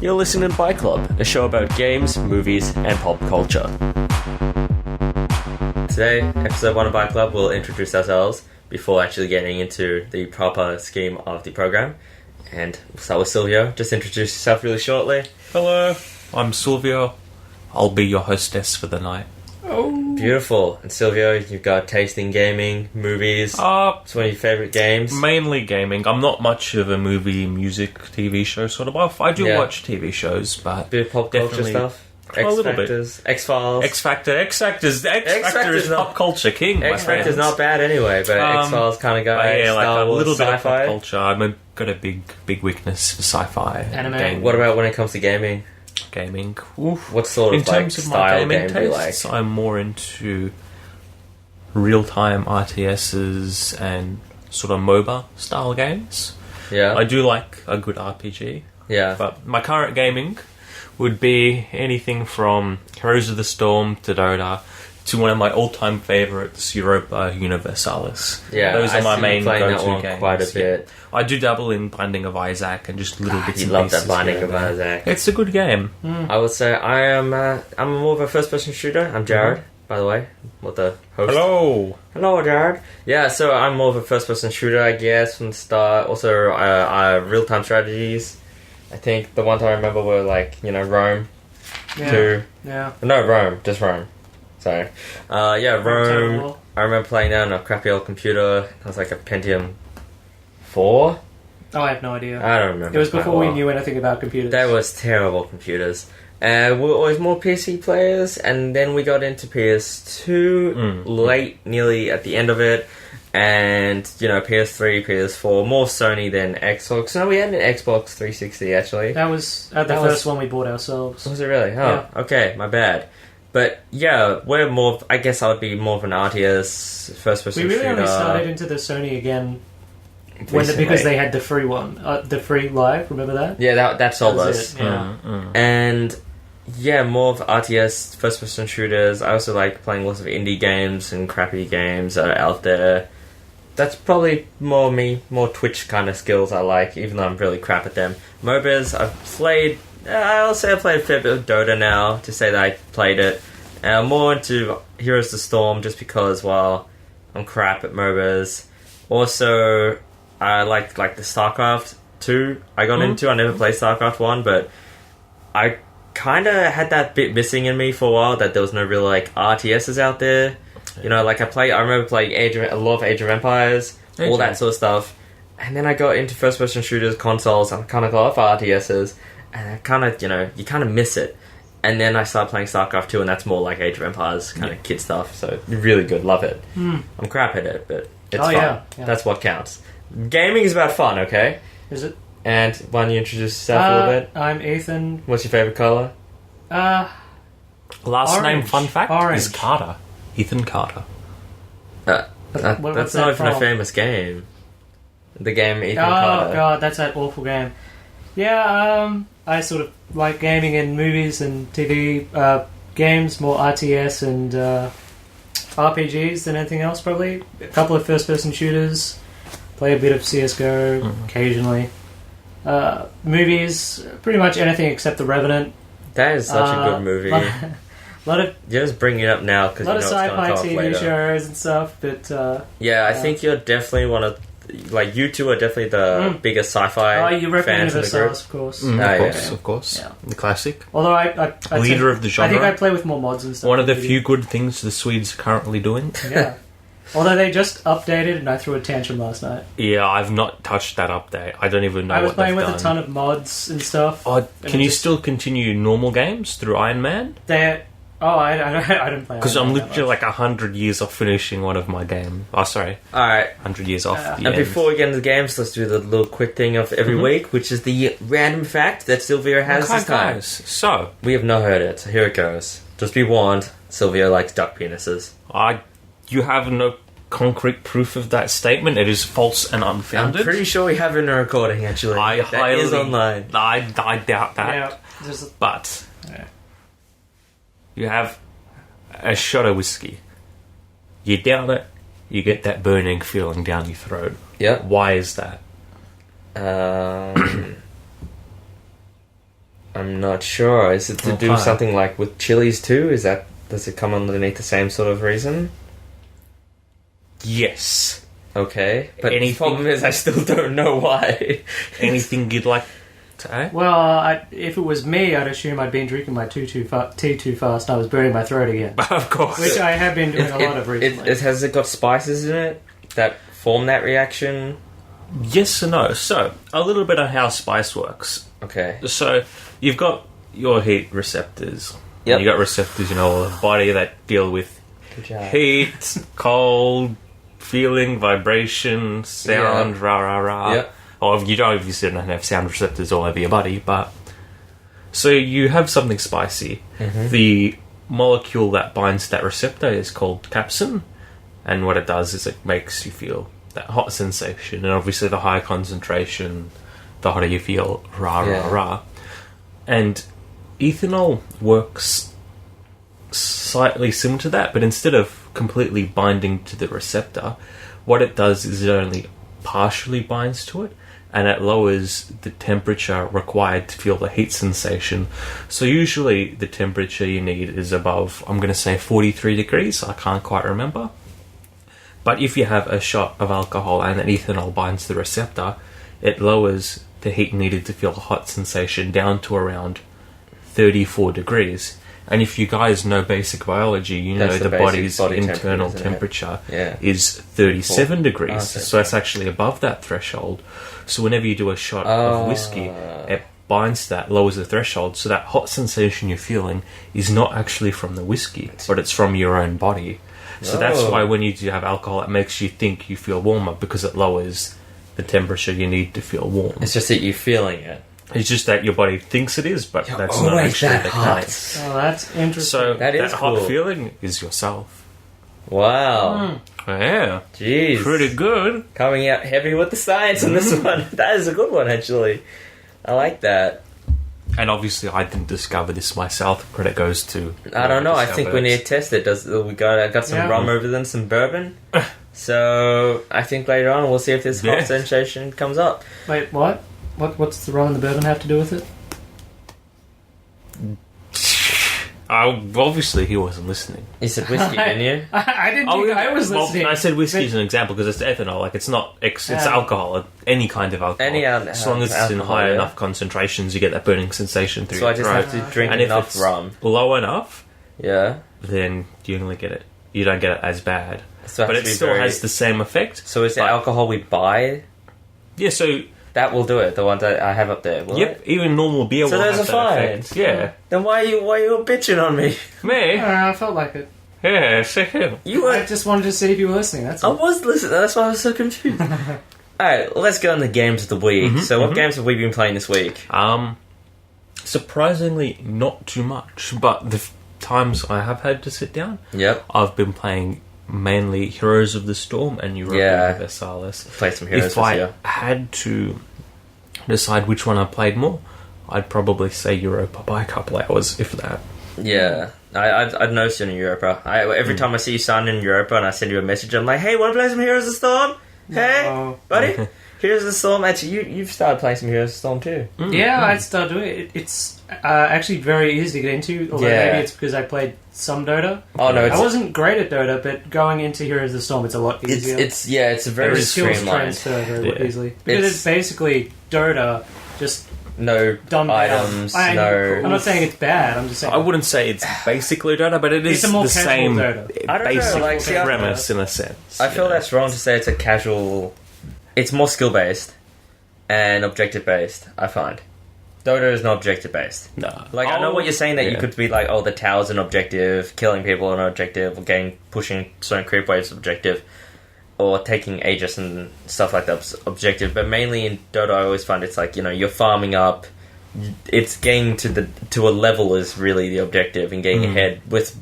You're listening to Byte Club, a show about games, movies, and pop culture. Today, episode 1 of Byte Club, we'll introduce ourselves before actually getting into the proper scheme of the program. And we'll start with Silvio. Just introduce yourself really shortly. Hello, I'm Silvio. I'll be your hostess for the night. Oh, beautiful. And Silvio, you've got taste in gaming, movies. It's one of your favourite games. Mainly gaming. I'm not much of a movie, music, TV show sort of buff. I do watch TV shows, but bit of pop culture stuff. A little bit. X-Files. X Factor is pop culture king. X Factor's not bad anyway, but X-Files kind of guy. Yeah, like Star a Wars, little bit sci-fi. of pop culture. I've got a big weakness for sci-fi. Anime. Gaming. What about when it comes to gaming? Gaming. Oof. What sort of in terms of my style gaming game do you tastes, like? I'm more into real-time RTSs and sort of MOBA style games. Yeah. I do like a good RPG. Yeah. But my current gaming would be anything from Heroes of the Storm to Dota to one of my all-time favourites, Europa Universalis. Yeah, those are my main playing that go-to one games. quite a bit. I do dabble in Binding of Isaac and just little bits You and love pieces. that Binding here of and there. Isaac. It's a good game. I would say I'm more of a first-person shooter. I'm Jared, by the way. What the host? Hello, Jared. Yeah, so I'm more of a first-person shooter, I guess, from the start. Also, real-time strategies. I think the ones I remember were Rome. Yeah. No, Rome. Just Rome. Sorry. Rome. I remember playing that on a crappy old computer. It was like a Pentium 4. Oh, I have no idea. I don't remember. It was before we knew anything about computers. That was terrible computers. We were always more PC players, and then we got into PS2 late, nearly at the end of it, and PS3, PS4, more Sony than Xbox. No, we had an Xbox 360 actually. That was the first one we bought ourselves. Was it really? Oh, yeah. Okay, my bad. But yeah, we're more. I guess I would be more of an RTS first-person shooter. We really only started into the Sony again because they had the free one, the free live. Remember that? Yeah, that sold us. Yeah. And yeah, more of RTS first-person shooters. I also like playing lots of indie games and crappy games that are out there. That's probably more me, more Twitch kind of skills I like, even though I'm really crap at them. MOBAs, I've played. I'll say I played a fair bit of Dota now to say that I played it. More into Heroes of the Storm just because, well, I'm crap at MOBAs. Also, I like the StarCraft 2 I got into. I never played StarCraft 1, but I kind of had that bit missing in me for a while, that there was no real RTSs out there. I remember playing a lot of Age of Empires, all that sort of stuff. And then I got into first-person shooters, consoles, and I kind of got off RTSs. And I kind of, you kind of miss it. And then I started playing StarCraft 2, and that's more like Age of Empires kind of kid stuff. So, really good, love it. I'm crap at it, but it's fun. Yeah. That's what counts. Gaming is about fun, okay? Is it? And why don't you introduce yourself a little bit? I'm Ethan. What's your favourite colour? Last name, fun fact, Orange. is Carter. Ethan Carter. That's not even a famous game. The game Ethan Carter. Oh god, that's that awful game. Yeah, I sort of like gaming and movies and TV games, more RTS and RPGs than anything else, probably. A couple of first-person shooters, play a bit of CSGO occasionally. Movies, pretty much anything except The Revenant. That is such a good movie. You're just bringing it up now because a lot of sci-fi TV shows and stuff, but I think you're definitely one of you two are definitely the biggest sci-fi you represent fans in the group. Universalis, of course. Of course. Yeah. The classic. Although I leader of the genre. I think I play with more mods and stuff. One of the few good things the Swedes are currently doing. Yeah. Although they just updated and I threw a tantrum last night. Yeah, I've not touched that update. I don't even know what they've done. I was playing with a ton of mods and stuff. Can you still continue normal games through Iron Man? I didn't play. Because I'm literally 100 years off finishing one of my game. Oh, sorry. Alright. 100 years off. And before we get into the games, let's do the little quick thing of every week, which is the random fact that Silvio has this time. Guys, so we have not heard it, so here it goes. Just be warned, Silvio likes duck penises. You have no concrete proof of that statement. It is false and unfounded. I'm pretty sure we have it in a recording, actually. That is online. I doubt that. Yeah, but you have a shot of whiskey. You down it, you get that burning feeling down your throat. Yeah. Why is that? I'm not sure. Is it to do Okay. something like with chilies too? Does it come underneath the same sort of reason? Yes. Okay, but the Anything- problem is I still don't know why. Anything you'd like to add? Well, if it was me, I'd assume I'd been drinking my tea too fast and I was burning my throat again. Of course. Which I have been doing a lot of recently. Has it got spices in it that form that reaction? Yes and no. So, a little bit on how spice works. Okay. So, you've got your heat receptors. Yep. And you've got receptors in all of the body that deal with Good job. heat, cold, feeling, vibration, sound, Yeah. rah, rah, rah. Yep. Or you don't obviously don't have sound receptors all over your body, but... So you have something spicy. Mm-hmm. The molecule that binds that receptor is called capsin, and what it does is it makes you feel that hot sensation, and obviously the higher concentration, the hotter you feel, rah, Yeah. rah, rah. And ethanol works slightly similar to that, but instead of completely binding to the receptor, what it does is it only partially binds to it, and it lowers the temperature required to feel the heat sensation. So usually the temperature you need is above, I'm going to say 43 degrees, I can't quite remember. But if you have a shot of alcohol and that ethanol binds the receptor, it lowers the heat needed to feel a hot sensation down to around 34 degrees. And if you guys know basic biology, you That's know the the basic body's body internal temperature, isn't it? temperature Yeah. is 37 degrees. Oh, So that's actually above that threshold. So whenever you do a shot of whiskey, it binds that, lowers the threshold, so that hot sensation you're feeling is not actually from the whiskey, but it's from your own body. So that's Oh. why when you do have alcohol, it makes you think you feel warmer, because it lowers the temperature you need to feel warm. It's just that you're feeling it. It's just that your body thinks it is, but that's not actually the case. Oh, that's interesting. So That is hot cool. feeling is yourself. Wow. Yeah, Jeez. pretty good. Coming out heavy with the science on this one. That is a good one, actually. I like that. And obviously, I didn't discover this myself. Credit goes to. I don't know. I whoever think we discovered need to test it. I got some Yeah. rum over there and some bourbon. So I think later on we'll see if this hot Yeah. sensation comes up. Wait, what? What's the rum and the bourbon have to do with it? Obviously, he wasn't listening. You said whiskey, didn't you? I didn't think I was listening. I said whiskey as an example because it's ethanol. Like it's not. It's Yeah. alcohol. Any kind of alcohol. Any as long as it's in alcohol, high yeah. enough concentrations, you get that burning sensation through So I your just throat. have to drink And if enough it's rum. low enough, Yeah. then you only get it. You don't get it as bad, So but has it to be still very- has the same effect. So is the but- alcohol we buy Yeah. So that will do it? The one that I have up there. Will yep, it? even normal beer So will those have are that fine. effect. Yeah. Then why are you bitching on me? Me. I felt like it. Yeah. So him. You I were. just wanted to see if you were listening. That's I all. was listening. That's why I was so confused. All right, let's go on the games of the week. So, what games have we been playing this week? Surprisingly, not too much. But the times I have had to sit down, Yep. I've been playing mainly Heroes of the Storm and Europa Yeah. Universalis. Played some Heroes If this I year. had to decide which one I played more, I'd probably say Europa by a couple hours, if that. Yeah. I've noticed you in Europa. Every time I see you sign in Europa and I send you a message, I'm like, hey, want to play some Heroes of the Storm? Hey, No. buddy? Heroes of the Storm. Actually, you've started playing some Heroes of the Storm too. Yeah, I'd start doing it. It's actually very easy to get into, although Yeah. maybe it's because I played some Dota. Oh, no, I it's... wasn't great at Dota, but going into Heroes of the Storm, it's a lot easier. It's a very The skills streamlined. transfer very Yeah. easily. Because it's basically Dota, just No dumbed items, down. no... I'm not saying it's bad, I'm just saying... I wouldn't say it's basically Dota, but it is It's a more the casual same Dota. I don't know, basic like, see, I- premise in a sense. I feel you know. that's wrong to say it's a casual... It's more skill-based and objective-based, I find. Dota is not objective-based. No. Like, I know what you're saying, that you yeah. could be like, oh, the tower's an objective, killing people are an objective, or pushing certain creep waves objective, or taking Aegis and stuff like that's objective. But mainly in Dota, I always find it's like, you're farming up. It's getting to a level is really the objective, and getting ahead with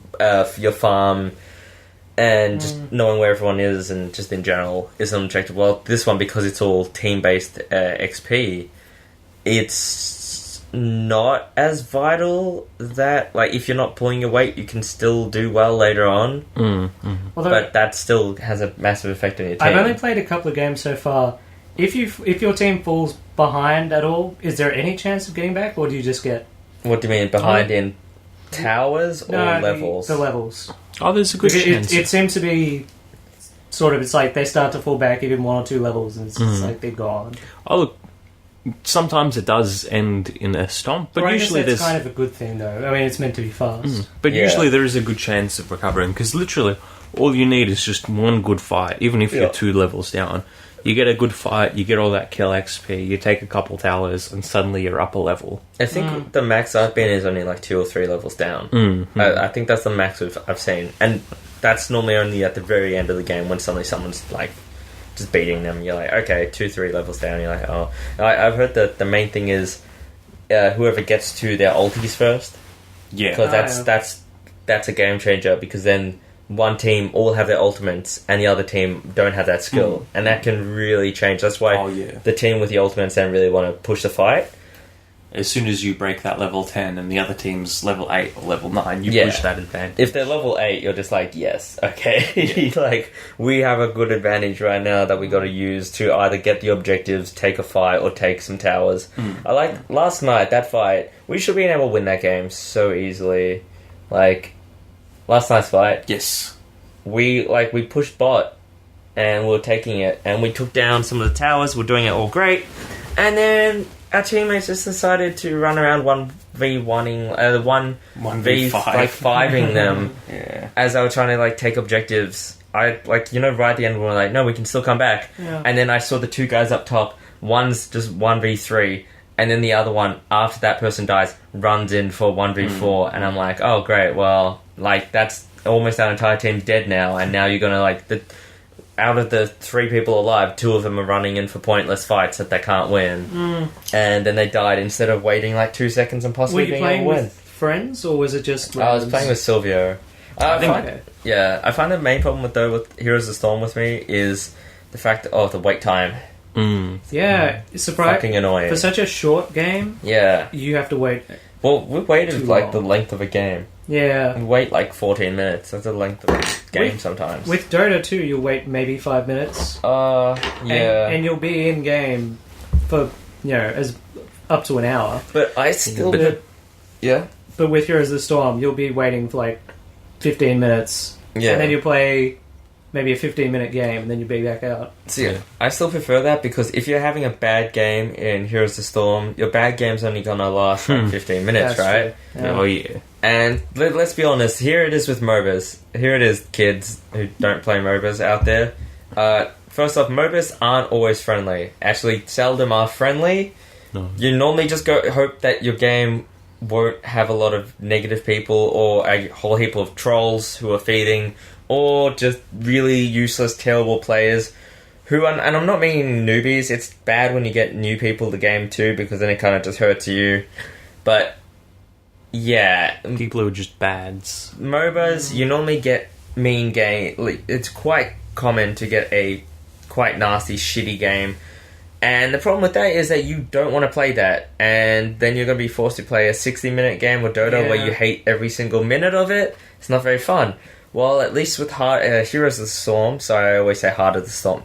your farm, and just knowing where everyone is, and just in general is an objective. Well, this one, because it's all team-based XP, it's not as vital that, like, if you're not pulling your weight, you can still do well later on, Although, but that still has a massive effect on your team. I've only played a couple of games so far. If your team falls behind at all, is there any chance of getting back, or do you just get What do you mean, behind in towers or levels? The levels. Oh, there's a good chance. It seems to be sort of, it's like they start to fall back even 1 or 2 levels and it's just like they're gone. Oh, look, sometimes it does end in a stomp, but usually it's there's... kind of a good thing, though. I mean, it's meant to be fast. But usually there is a good chance of recovering, because literally all you need is just one good fight, even if you're 2 levels down. You get a good fight, you get all that kill XP, you take a couple towers, and suddenly you're up a level. I think the max I've been is only like 2 or 3 levels down. I think that's the max I've seen. And that's normally only at the very end of the game when suddenly someone's like just beating them. You're like, okay, 2-3 levels down. You're like, oh. I've heard that the main thing is whoever gets to their ultis first. Yeah. Because that's a game changer, because then one team all have their ultimates and the other team don't have that skill. And that can really change. That's why the team with the ultimates then really want to push the fight. As soon as you break that level 10 and the other team's level 8 or level 9, you push that advantage. If they're level 8, you're just like, yes, okay. Like, we have a good advantage right now that we got to use to either get the objectives, take a fight, or take some towers. I like, last night, that fight, we should be able to win that game so easily. Like, last night's fight. Yes. We pushed bot, and we were taking it, and we took down some of the towers, we're doing it all great, and then our teammates just decided to run around 1v1ing, 1v5, like 5ing them as they were trying to like take objectives. I right at the end we were like, no, we can still come back. And then I saw the 2 guys up top. One's just 1v3, and then the other one, after that person dies, runs in for 1v4, and I'm like, oh great, well, like that's almost our entire team's dead now, and now you're gonna like out of the 3 people alive, 2 of them are running in for pointless fights that they can't win. And then they died instead of waiting like 2 seconds and possibly being able to win. Were you playing with friends, or was it just randoms? I was playing with Silvio. I find the main problem with Heroes of the Storm with me is the fact that, the wait time. Yeah, it's surprising. Fucking annoying. For such a short game, you have to wait. Well, we waited like the length of a game. Yeah. We wait like 14 minutes. That's the length of a game sometimes. With Dota 2, you'll wait maybe 5 minutes. And you'll be in game for, as up to an hour. But I still... But with Heroes of the Storm, you'll be waiting for like 15 minutes. Yeah. And then you'll play maybe a 15-minute game, and then you'll be back out. See, I still prefer that, because if you're having a bad game in Heroes of the Storm, your bad game's only gonna last like 15 minutes, right? Yeah. Oh, yeah. And let's be honest, here it is with MOBAs. Here it is, kids who don't play MOBAs out there. First off, MOBAs aren't always friendly. Actually, seldom are friendly. No. You normally just hope that your game won't have a lot of negative people or a whole heap of trolls who are feeding, or just really useless, terrible players who, and I'm not meaning newbies, it's bad when you get new people to the game too, because then it kind of just hurts you. But, yeah. People who are just bads. MOBAs, you normally get mean game. It's quite common to get a quite nasty, shitty game. And the problem with that is that you don't want to play that. And then you're going to be forced to play a 60-minute game with Dota where you hate every single minute of it. It's not very fun. Well, at least with Heroes of the Storm, so I always say Heart of the Storm.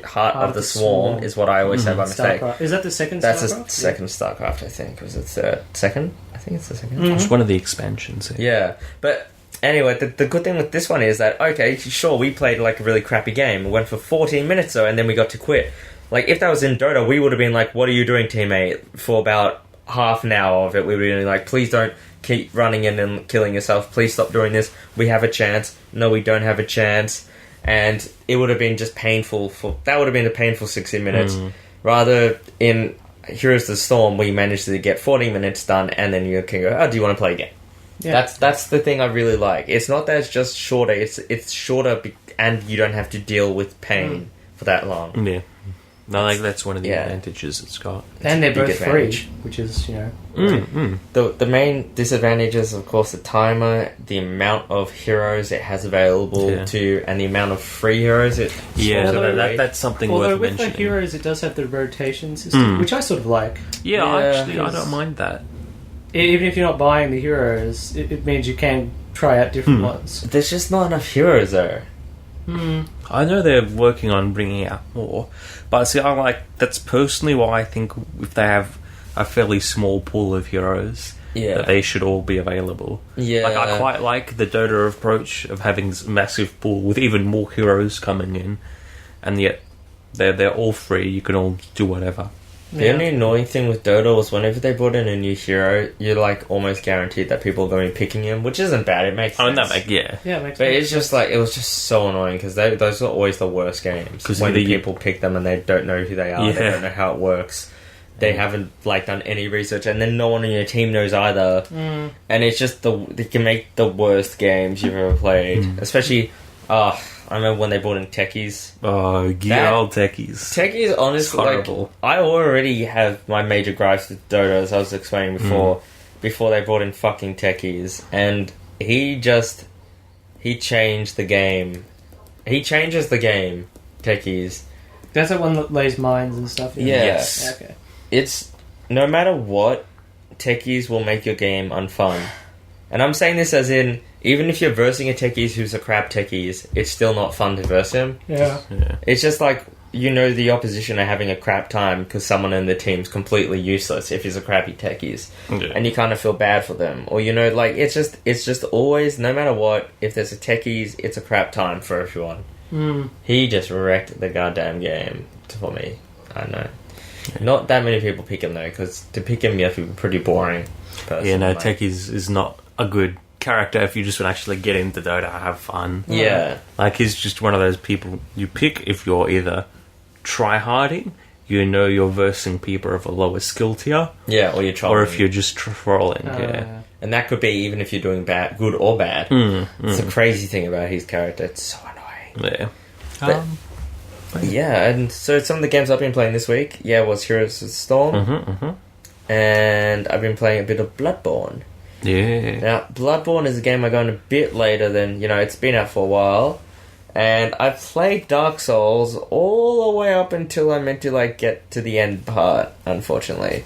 Heart of the Swarm is what I always say by mistake. Starcraft. Is that the second That's StarCraft? the second StarCraft, I think. Was it the second? I think it's the second. It's one of the expansions. Yeah, but anyway, the good thing with this one is that, okay, sure, we played like a really crappy game. We went for 14 minutes though, and then we got to quit. Like, if that was in Dota, we would have been like, what are you doing, teammate? For about half an hour of it, we would have been like, please don't keep running in and killing yourself. Please stop doing this. We have a chance. No, we don't have a chance. And it would have been just painful. That would have been a painful 60 minutes. Rather, in Heroes of the Storm, we managed to get 40 minutes done, and then you can go, oh, do you want to play again? Yeah. That's the thing I really like. It's not that it's just shorter. It's shorter, and you don't have to deal with pain for that long. Yeah. No, like that's one of the advantages it's got. And they're both free, which is, The main disadvantages, of course, the timer, the amount of heroes it has available to, and the amount of free heroes it. That's something worth mentioning. Although with the heroes, it does have the rotation system, which I sort of like. Yeah, I don't mind that. Even if you're not buying the heroes, it means you can try out different ones. There's just not enough heroes there. I know they're working on bringing out more, but see, that's personally why I think if they have a fairly small pool of heroes, Yeah. that they should all be available. Yeah. Like, I quite like the Dota approach of having this massive pool with even more heroes coming in, and yet they're all free. You can all do whatever. The only annoying thing with Dota was whenever they brought in a new hero, you're like almost guaranteed that people are going to be picking him, which isn't bad. It makes sense. Yeah, it makes But sense. it's just like, it was just so annoying because those are always the worst games. 'Cause When the- people pick them and they don't know who they are, they Yeah. don't know how it works. They haven't like done any research, and then no one on your team knows either. And it's just they can make the worst games you've ever played. Especially, I remember when they brought in techies. Oh, That- old techies. Techies, honestly, like, horrible. I already have my major gripes with Dota, as I was explaining before they brought in fucking techies, and he changed the game. He changes the game, techies. That's the one that lays mines and stuff. Yeah. Yes. Okay. It's, no matter what, techies will make your game unfun. And I'm saying this as in, even if you're versing a techies who's a crap techies, it's still not fun to verse him. Yeah. It's just like, the opposition are having a crap time because someone in the team's completely useless if he's a crappy techies. Yeah. And you kind of feel bad for them. Or, like, it's just always, no matter what, if there's a techies, it's a crap time for everyone. He just wrecked the goddamn game for me. I know. Not that many people pick him though, because to pick him you have to be pretty boring. Yeah, no, like. techies is not a good character if you just want to actually get into Dota, have fun. Yeah. Like, he's just one of those people you pick if you're either try-harding, you're versing people of a lower skill tier, Yeah, or you're trolling. or if you're just trolling, yeah. And that could be even if you're doing good or bad. It's a crazy thing about his character. It's so annoying. Yeah. But- Yeah, and so some of the games I've been playing this week, was Heroes of the Storm. And I've been playing a bit of Bloodborne. Yeah. Now, Bloodborne is a game I got in a bit later than, it's been out for a while. And I've played Dark Souls all the way up until I'm meant to, get to the end part, unfortunately.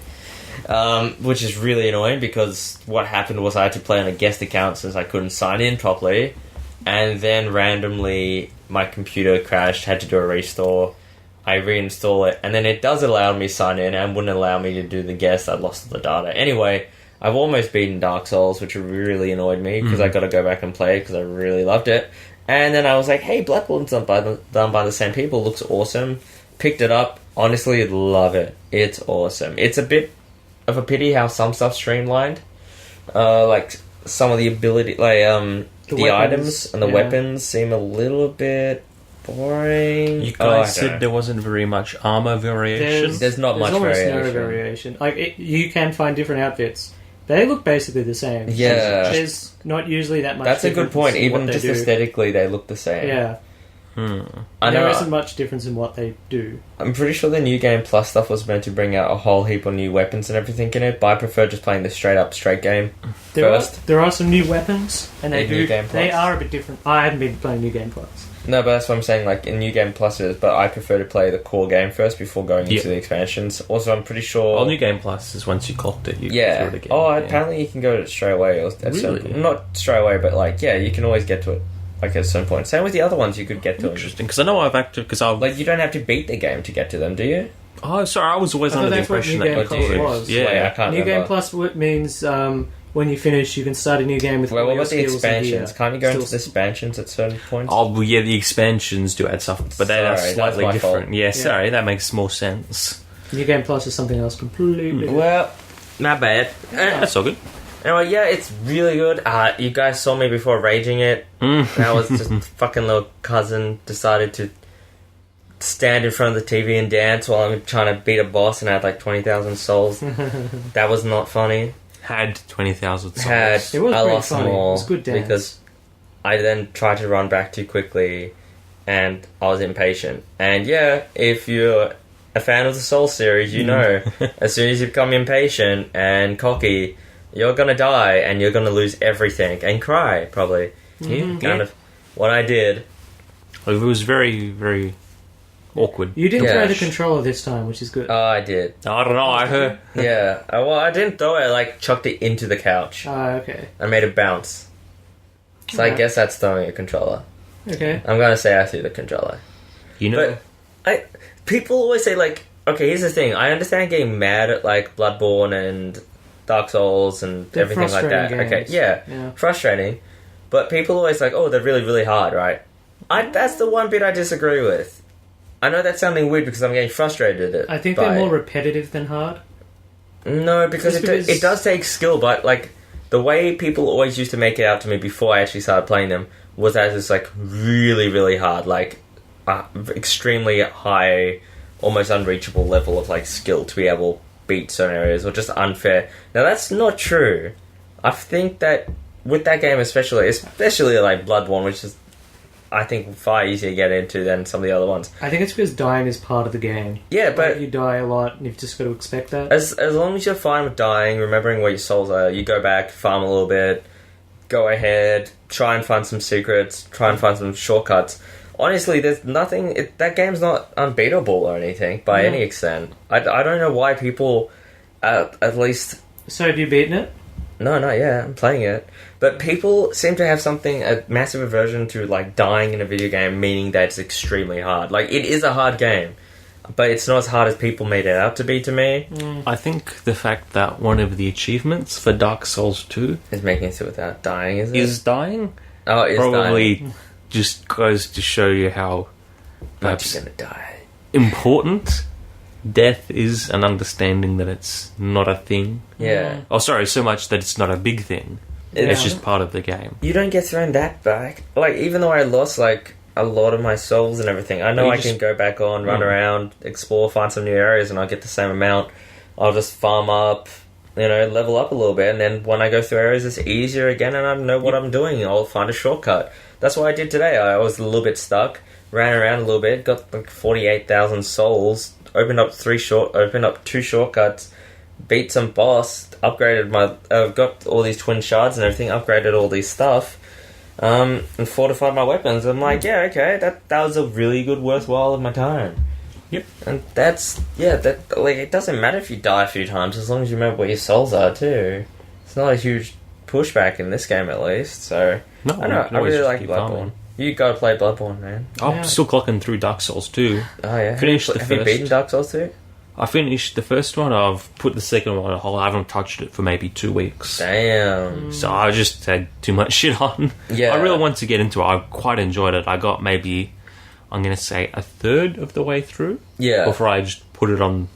Which is really annoying because what happened was I had to play on a guest account since I couldn't sign in properly. And then randomly my computer crashed, had to do a restore. I reinstall it, and then it does allow me to sign in and wouldn't allow me to do the guest. I lost the data. Anyway, I've almost beaten Dark Souls, which really annoyed me because I got to go back and play it because I really loved it. And then I was like, hey, Bloodborne's done by the same people. Looks awesome. Picked it up. Honestly, love it. It's awesome. It's a bit of a pity how some stuff's streamlined. Like, some of the ability... The items and the weapons seem a little bit boring. You guys said there wasn't very much armor variation. There's not much almost variation. no variation. You can find different outfits. They look basically the same. Yeah. There's not usually that much That's a good difference point. in Even what they just do. aesthetically, they look the same. Yeah. I know. There isn't much difference in what they do. I'm pretty sure the New Game Plus stuff was meant to bring out a whole heap of new weapons and everything in it, but I prefer just playing the straight game first. There are some new weapons, and In New Game they Plus? are a bit different. I haven't been playing New Game Plus. No, but that's what I'm saying, in New Game Plus it is, but I prefer to play the core game first before going into the expansions. Also, I'm pretty sure... Well, New Game Plus is once you clocked it, you go Yeah. through it again. Apparently you can go to it straight away. Or at certain Really? not straight away, but you can always get to it. At a certain point. Same with the other ones, you could get to them. Interesting, because I know I've acted... Because you don't have to beat the game to get to them, do you? Oh, sorry, I was always I under thought the that's what impression New Game that Plus you could. was. Yeah, Wait, I can't New remember. Game Plus means when you finish, you can start a new game with Well, all what your about the skills and expansions? gear. Can't you go into Still- the expansions at certain points? Oh, well, yeah, the expansions do add stuff, but they're Sorry, slightly that's my different. fault. Yeah, sorry, that makes more sense. New Game Plus is something else completely. different. Well, not bad. That's all good. Anyway, it's really good. You guys saw me before raging it. That was just fucking little cousin decided to stand in front of the TV and dance while I'm trying to beat a boss and I had 20,000 souls. That was not funny. Had 20,000 souls. Had It was I pretty lost funny. them all It was good dance. because I then tried to run back too quickly and I was impatient. And if you're a fan of the Soul series, you know, as soon as you become impatient and cocky, you're gonna die and you're gonna lose everything and cry, probably. Kind of what I did. It was very, very awkward. You didn't Yeah. throw the controller this time, which is good. Oh, I did. I don't know, I heard... Yeah. Well, I didn't throw it. I chucked it into the couch. Okay. I made it bounce. So I Alright. guess that's throwing a controller. Okay. I'm gonna say I threw the controller. You know... People always say okay, here's the thing. I understand getting mad at Bloodborne and Dark Souls and They're everything like that. frustrating Okay, games. yeah, Yeah. frustrating. But people always like, oh, they're really, really hard, right? That's the one bit I disagree with. I know that's sounding weird because I'm getting frustrated at it. I think by they're more it. repetitive than hard. No, because Just it does take skill, but like the way people always used to make it out to me before I actually started playing them was as it's like really, really hard, like extremely high, almost unreachable level of like skill to be able to beat certain areas, or just unfair. Now that's not true. I think that with that game especially like Bloodborne, which is I think far easier to get into than some of the other ones. I think it's because dying is part of the game. Yeah, but Like, you die a lot, and you've just got to expect that. as long as you're fine with dying, remembering where your souls are, you go back, farm a little bit, go ahead, try and find some secrets, try and find some shortcuts. Honestly, there's nothing... that game's not unbeatable or anything, by any extent. I don't know why people, at least... So have you beaten it? No, not yet. I'm playing it. But people seem to have a massive aversion to, like, dying in a video game, meaning that it's extremely hard. Like, it is a hard game, but it's not as hard as people made it out to be to me. I think the fact that one of the achievements for Dark Souls 2 Is making it without dying, is it? is dying Oh, it is probably dying. just goes to show you how Perhaps perhaps you're gonna die. important death is, and understanding that it's not a thing. Yeah. Oh, sorry, so much that it's not a big thing. Yeah. It's just part of the game. You don't get thrown that back. Like, even though I lost, like, a lot of my souls and everything, I know You I just- can go back on, run around, explore, find some new areas, and I'll get the same amount. I'll just farm up, level up a little bit, and then when I go through areas, it's easier again, and I know what I'm doing. I'll find a shortcut. That's what I did today. I was a little bit stuck, ran around a little bit, got like 48,000 souls, opened up two shortcuts, beat some boss, upgraded got all these twin shards and everything, upgraded all these stuff, and fortified my weapons. I'm like, yeah, okay, that was a really good, worthwhile of my time. Yep. And it doesn't matter if you die a few times as long as you remember where your souls are too. It's not a huge pushback in this game, at least. So No, I don't know. you can I always really just like keep Bloodborne. farming. You gotta play Bloodborne, man. I'm Yeah. still clocking through Dark Souls 2. Oh yeah. Finished the Have you first. beaten Dark Souls 2? I finished the first one. I've put the second one on hold. I haven't touched it for maybe 2 weeks. Damn. So I just had too much shit on. Yeah. I really want to get into it. I quite enjoyed it. I got maybe, I'm going to say, a third of the way through Yeah. before I just put it on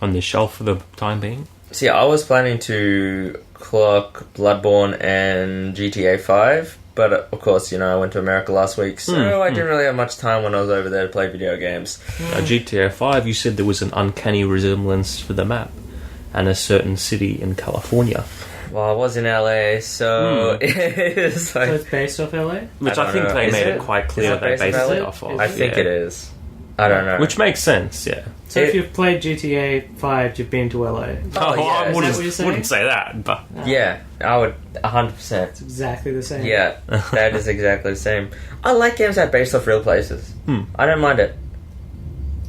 the shelf for the time being. See, I was planning to clock Bloodborne and GTA 5, but of course, I went to America last week, so I didn't really have much time when I was over there to play video games. GTA 5, you said there was an uncanny resemblance for the map and a certain city in California. Well, I was in LA, so it's So like... it's based off LA? Which I I think don't know. they Is made it? it quite Is clear it they based based off it LA? off of. I think yeah. it is. I don't know. Which makes sense, yeah. So It- if you've played GTA 5, you've been to LA. Oh, yeah. I Is that what you're saying? wouldn't say that, but Yeah, I would 100%. It's exactly the same. Yeah, that is exactly the same. I like games that are based off real places. I don't mind it.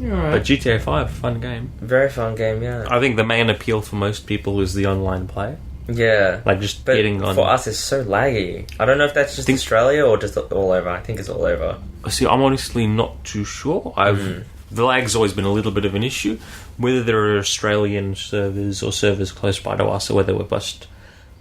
Alright. but GTA 5, fun game. Very fun game, yeah. I think the main appeal for most people is the online play. Yeah. Like just But getting on. for us, it's so laggy. I don't know if that's just Australia or just all over. I think it's all over. See, I'm honestly not too sure. The lag's always been a little bit of an issue. Whether there are Australian servers or servers close by to us, or whether we're just,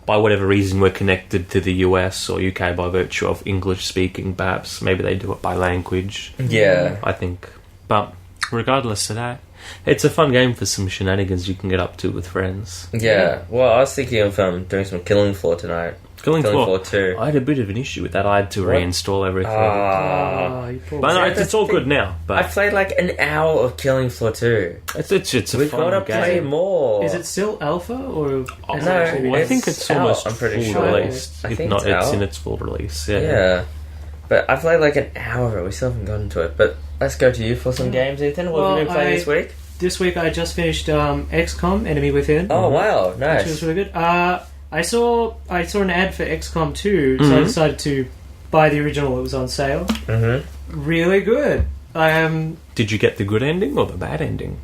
by whatever reason, we're connected to the US or UK by virtue of English speaking, perhaps. Maybe they do it by language, Yeah. I think. But regardless of that, it's a fun game for some shenanigans you can get up to with friends. Yeah. Well, I was thinking of doing some Killing Floor tonight. Killing Floor. Floor 2. I had a bit of an issue with that. I had to What? reinstall everything. Oh, you poor but no, boy. it's all good now. I But played like an hour of Killing Floor 2. it's a We've fun got to game. play more. Is it still alpha or? Oh, has it no, actually been- I think it's out, almost I'm pretty full sure. released. I If think not, it's it's out. in its full release. Yeah. Yeah. But I played like an hour of it. We still haven't gotten to it. But let's go to you for some games, Ethan. What have you been Well, playing this week? This week I just finished XCOM: Enemy Within. Oh, wow. Which was Nice. really good. I saw an ad for XCOM 2, so I Mhm. decided to buy the original. It was on sale. Mm-hmm. Really good. Did you get the good ending or the bad ending?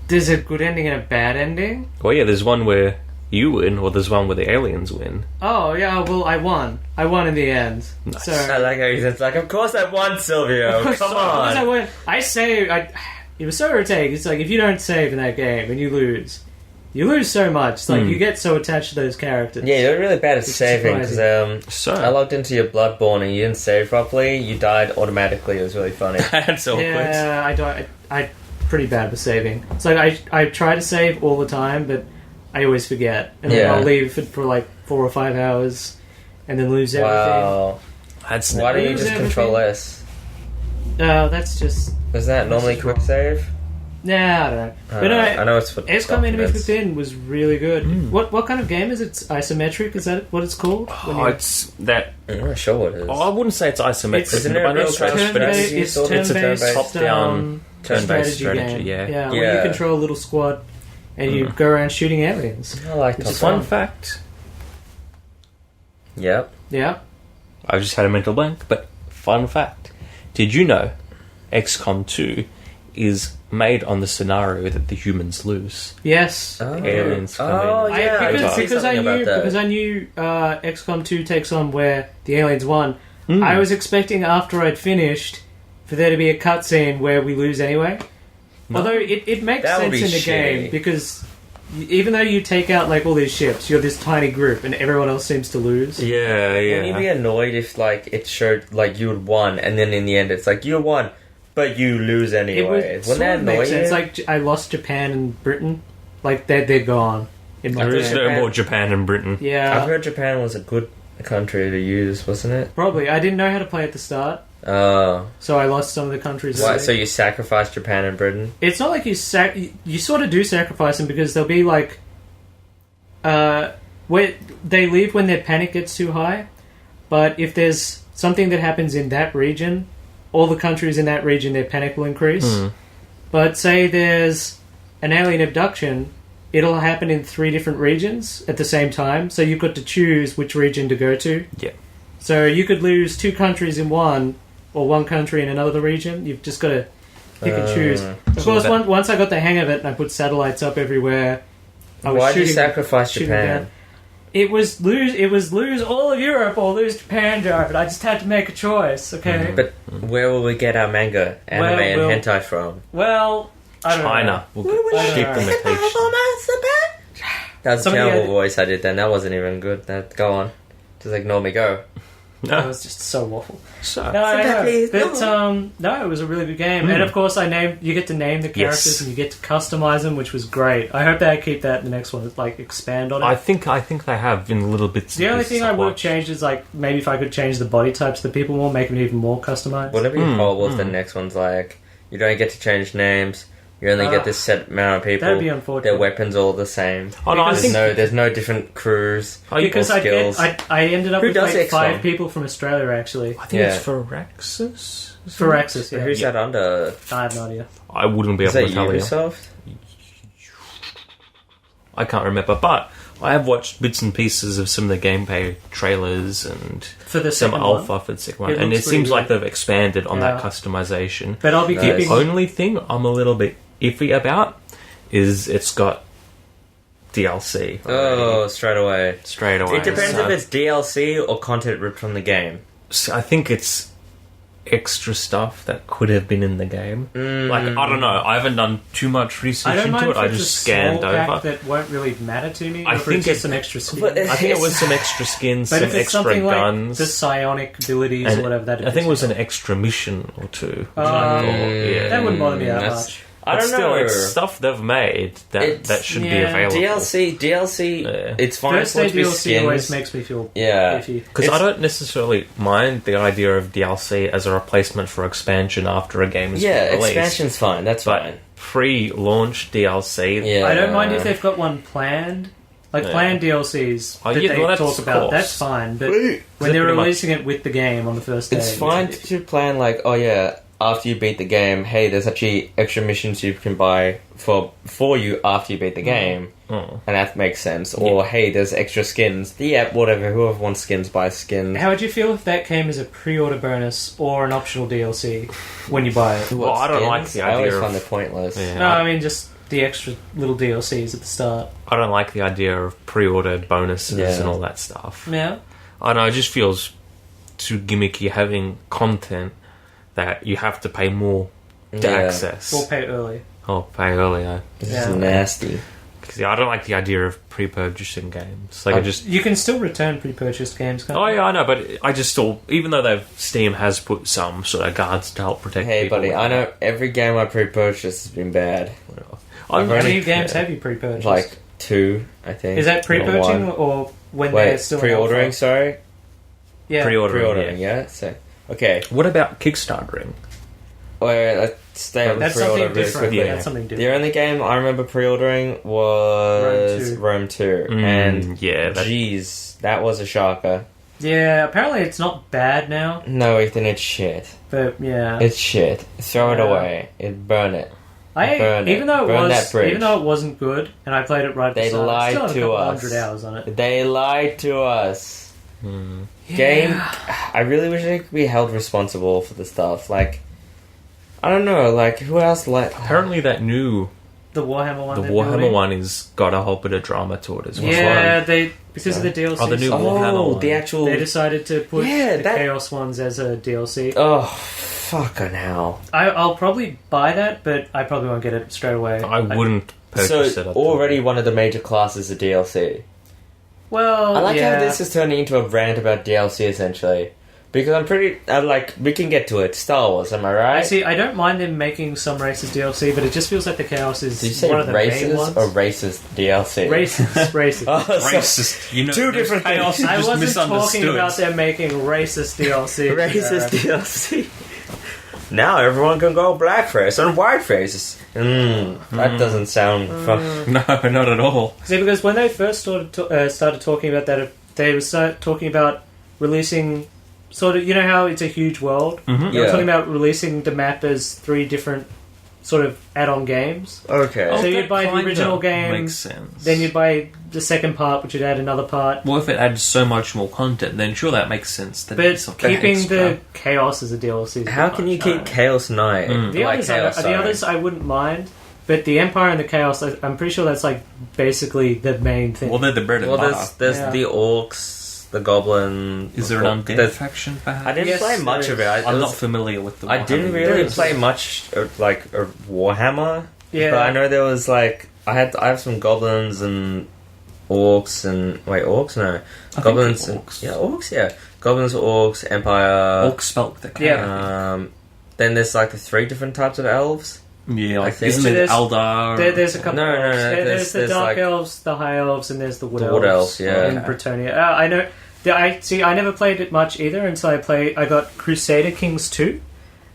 There's a good ending and a bad ending. Well, yeah, there's one where you win, or there's one where the aliens win. Oh yeah, well I won. I won in the end. Nice. So I like how Ethan's like, of course I won, Silvio. Come So, of course on. I saved. It was so irritating. It's like if you don't save in that game and you lose, You lose so much. It's like you get so attached to those characters. Yeah, you're really bad at It's saving because So I logged into your Bloodborne and you didn't save properly. You died automatically. It was really funny. that's awkward. Yeah, I don't. I pretty bad with saving. It's like I try to save all the time, but I always forget, and then Yeah. I'll leave it for like 4 or 5 hours, and then lose everything. Wow. That's Why don't you Lose just control everything. S? That's just Was that normally just quick wrong. save? nah. I don't know. But I know it's for XCOM Enemies documents. Within was really good. What kind of game is it? It's isometric? Is that what it's called? When Oh, you- it's that. I'm not sure what it is. Oh, I wouldn't say it's isometric. Isn't it but I know real it's time but strategy? it's sort of? It's a turn-based, top-down, turn-based strategy. game. Yeah. Where you control a little squad and you go around shooting aliens. I like Which that. is Fun fun. fact. Yep. Yeah. I just had a mental blank, but fun fact. Did you know XCOM 2 is made on the scenario that the humans lose? Yes. Oh, Aliens come oh in. yeah. I because, did see because I something knew about that. because I knew XCOM 2 takes on where the aliens won. I was expecting after I'd finished for there to be a cutscene where we lose anyway. No. Although it makes That would sense be in the game shitty. because even though you take out like all these ships, you're this tiny group and everyone else seems to lose. Yeah, Wouldn't you be annoyed if like it showed like you had won and then in the end it's like you won but you lose It anyway? would Wouldn't sort that of make annoy sense. you? Like I lost Japan and Britain, like they're gone. In my There is opinion. no more Japan and Britain. I've Yeah, heard Japan was a good country to use, wasn't it? probably. I didn't know how to play at the start, Oh, so I lost some of the countries. why? early. So you sacrificed Japan and Britain? It's not like you sort of do sacrifice them because they'll be like, where they leave when their panic gets too high. But if there's something that happens in that region, all the countries in that region, their panic will increase. But say there's an alien abduction, it'll happen in 3 different regions at the same time. So you've got to choose which region to go to. Yeah. So you could lose 2 countries in one, or 1 country in another region. You've just got to pick and choose. Of course, once I got the hang of it and I put satellites up everywhere, I was Why did you shooting, sacrifice shooting Japan? down. It was lose all of Europe or lose Japan, Joe. But I just had to make a choice. Okay. But where will we get our manga, anime, Well, and we'll- hentai from? Well, I don't China know. will get cheap imitation. That was a Somebody terrible had- voice I did then. That wasn't even good. Go on. Just ignore me. Go. That was just so awful. So, No, I know. please, But no, it was a really good game. And of course, you get to name the characters Yes. and you get to customize them, which was great. I hope they keep that in the next one. Like expand on it. I think they have in little bits. The and only pieces thing I would have watched. changed is like maybe if I could change the body types of the people more, make them even more customized. Whatever your horrible if the next one's like, you don't get to change names. You only get this set amount of people. That'd be unfortunate. Their weapons all the same. Oh, no, I Because- think There's no different crews. Because or skills. I ended up Who with does like XCOM? 5 people from Australia actually. I think Yeah. it's Firaxis. Firaxis, yeah. Who's that under? I have no idea. I wouldn't be Is able that to tell you. Ubisoft? I can't remember, but I have watched bits and pieces of some of the gameplay trailers and For the some second alpha one. for the second one, It and it looks pretty seems good. like they've expanded on that Yeah. customization. But I'll be Nice. keeping... The only thing I'm a little bit iffy about is it's got DLC Oh, straight away. straight away. It depends So- if it's DLC or content ripped from the game. So I think it's extra stuff that could have been in the game. Like, I don't know. I haven't done too much I research don't mind into it. if I it's just a scanned small pack over. that won't really matter to me. I or if think it's just it- some extra skins. But I think it was some extra skins, But some if it's extra something guns. like the psionic abilities and or whatever that is. I think it was an extra mission or two. Which I thought, yeah. That wouldn't bother me that That's- much. I But don't still, know. it's stuff they've made that should be yeah, available. DLC, Yeah. it's fine First for it day to be DLC always skins. makes me feel Yeah. iffy. Because I don't necessarily mind the idea of DLC as a replacement for expansion after a game is Yeah, released. expansion's fine. That's But fine. pre-launch DLC, Yeah. I don't mind if they've got one planned. Like Yeah. planned DLCs Oh, that yeah, they well, that's talk of about, course. that's fine. But Wait. when they're pretty much- releasing it with the game on the first day, It's fine to plan like, oh yeah, after you beat the game, hey, there's actually extra missions you can buy for you after you beat the game, Oh. and that makes sense. Or hey, there's extra skins. Yeah, whatever. Whoever wants skins buys skins. How would you feel if that came as a pre-order bonus or an optional DLC when you buy it? Well, I don't like the I always idea find of- it pointless. Yeah. No, I mean just the extra little DLCs at the start. I don't like the idea of pre-ordered bonuses Yeah. and all that stuff. Yeah. I don't know, it just feels too gimmicky having content that you have to pay more to Yeah. access. Or pay early. Oh, pay earlier. This Yeah. is nasty. Because I don't like the idea of pre-purchasing games. Like, You can still return pre-purchased games, can't Oh you? yeah, I know, but I just still, even though Steam has put some sort of guards to help protect Hey, people. buddy, I know every game I pre-purchased has been bad. I'm How I've many only- games have you pre-purchased? Like 2, I think. Is that or pre-purchasing one. or when they're Wait, still in pre-ordering? alpha? Sorry, Yeah. pre-ordering. Yeah. So, okay. What about Kickstartering? Wait, let's stay on That's pre-order something very different. quickly. Yeah, that's something The different. only game I remember pre-ordering was Rome 2. And yeah, jeez, that was a shocker. Yeah, apparently it's not bad now, No, Ethan, it's shit. but yeah. It's shit. Throw it Yeah. away. Burn it. I burn it. even though it Burn was that bridge. even though it wasn't good and I played it right at the They start, I lied still had a to couple us. 100 hours on it. They lied to us. Yeah. Game. I really wish they could be held responsible for the stuff. Like, I don't know. Like, who else? Like, Apparently, that new The Warhammer one. the they're Warhammer building. one is got a whole bit of drama to it as well. Yeah, they because of the DLC. Oh, the new stuff, Warhammer one. the actual. they decided to put Yeah, the that- Chaos ones as a DLC. Oh, fucking hell! I'll probably buy that, but I probably won't get it straight away. I wouldn't purchase So it. I thought. already one of the major classes is DLC. Well, I like yeah. how this is turning into a rant about DLC essentially, because I'm like we can get to it. Star Wars, am I right? I see. I don't mind them making some racist DLC, but it just feels like the Chaos is Did you say one of the main racist ones. or racist DLC? Racist. Oh, so- Racist. You know, Two there's different chaos things. and I just wasn't talking misunderstood. about them making racist DLC. Racist DLC. Now everyone can go blackface and whiteface. That doesn't sound fun. No, not at all. See, because when they first started talking about that, they were talking about releasing sort of, you know how it's a huge world? Mhm. They were Yeah. talking about releasing the map as 3 different sort of add-on games. Okay. So you'd that buy the kinda original game, Makes sense. Then you'd buy the second part, which would add another part. Well, if it adds so much more content, then sure that makes sense. Then But it's something keeping extra. the Chaos as a DLC is a How bit can you much. keep Chaos Knight? The Like others, Chaos, the sorry. others I wouldn't mind, but the Empire and the Chaos, I'm pretty sure that's like basically the main thing. Well, they're the bread and Well, butter. there's Yeah. the Orcs, the Goblin. Is there an undead there's- faction, perhaps? I didn't Yes, play much there of it. I'm not familiar with the I didn't Warhammer really There is. play much like Warhammer. Yeah. But I know there was like I have some goblins and orcs and orcs no think goblins orcs. goblins, orcs, empire. Orc spelt with a K. Yeah. Then there's like the 3 different types of elves. Yeah, I like, think- isn't So it there's- Eldar? There's a couple. No, of no, no, elves. no, There's the there's Dark like- Elves, the High Elves, and there's the Wood The Elves. Wood Elves, yeah. In Bretonnia. I know. I never played it much either until I got Crusader Kings 2.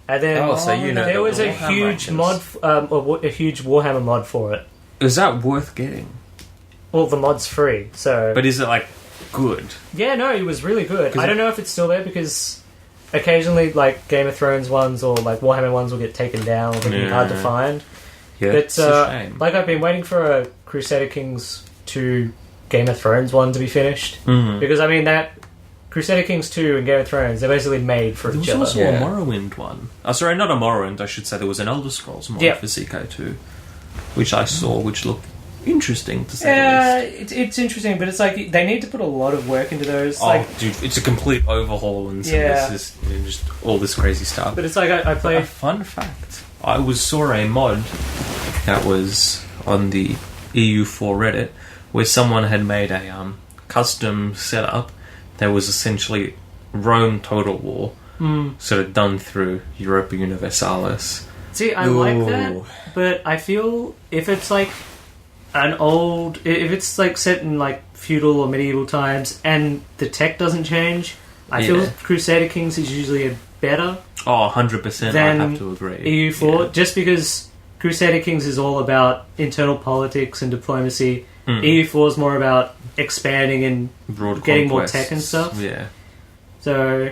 And then Oh, so you know there the was a Warhammer huge Rangers. mod, a huge Warhammer mod for it. Is that worth getting? Well, the mod's free, so But is it like good? yeah, no, it was really good. 'Cause I don't know if it's still there because occasionally, like Game of Thrones ones or like Warhammer ones will get taken down or they'll be Yeah. hard to find. Yeah, But it's a shame. like I've been waiting for a Crusader Kings 2 Game of Thrones one to be finished Mhm. because I mean that Crusader Kings 2 and Game of Thrones they're basically made for There each was other. also Yeah. a Morrowind one. Oh, sorry, not a Morrowind. I should say there was an Elder Scrolls mod Yeah. for CK2, which I saw, which looked interesting to say Yeah, the least. it's interesting, but it's like they need to put a lot of work into those. Oh, Like, dude, it's a complete overhaul and some Yeah. this is just all this crazy stuff. but it's like I A played. fun fact: I saw a mod that was on the EU4 Reddit where someone had made a custom setup that was essentially Rome Total War, sort of done through Europa Universalis. See, I like that, Ooh. but I feel if it's like if it's like set in like feudal or medieval times and the tech doesn't change, I Yeah. feel Crusader Kings is usually a better Oh, 100%. I Then have to agree. EU4, Yeah. just because Crusader Kings is all about internal politics and diplomacy. Mm. EU4 is more about expanding and Broad getting more conquests. tech and stuff. Yeah. so.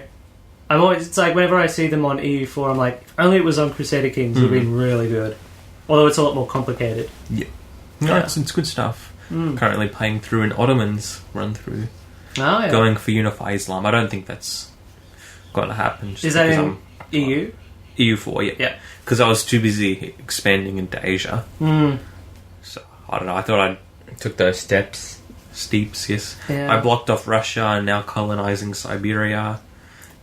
It's like whenever I see them on EU4, I'm like, if only it was on Crusader Kings, it would have been really good. Although it's a lot more complicated. No, Yeah. it's good stuff. Mm. Currently playing through an Ottomans run through, Oh, yeah. going for Unify Islam. I don't think that's going to happen. just Is that because in EU? EU4? Yeah. Yeah. Because I was too busy expanding into Asia. Mm. So I don't know. I thought I'd Took those steps. steeps. Yes. Yeah. I blocked off Russia and now colonizing Siberia,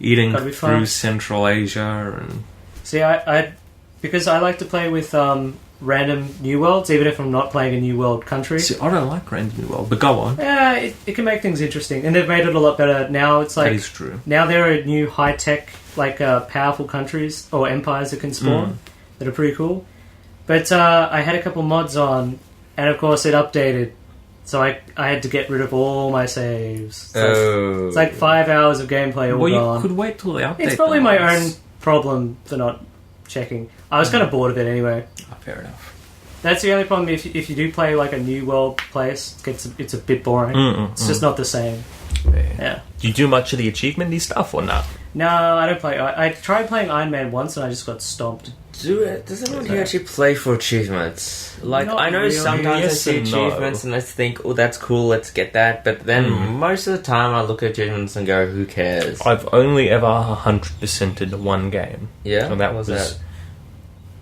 eating Gotta be through fun. Central Asia and See, I because I like to play with random new worlds, even if I'm not playing a new world country. See, I don't like random new world, but go on. Yeah, it can make things interesting, and they've made it a lot better. Now it's like That is true. now there are new high tech, like powerful countries or empires that can spawn that are pretty cool. But I had a couple mods on, and of course it updated, so I had to get rid of all my saves. So it's like 5 hours of gameplay all gone. You could wait till they update. It's probably my own problem for not checking. I was kind of bored of it anyway. Oh, fair enough. That's the only problem. If you do play like a new world place, it's a bit boring. It's just not the same. Yeah. Do you do much of the achievement-y stuff or not? No, I don't play. I tried playing Iron Man once and I just got stomped. Does anyone here actually play for achievements? Like, Not I know really. sometimes Yes I see and no. achievements and I think, oh, that's cool, let's get that. But then most of the time I look at achievements and go, who cares? I've only ever 100%ed one game. Yeah? And that What was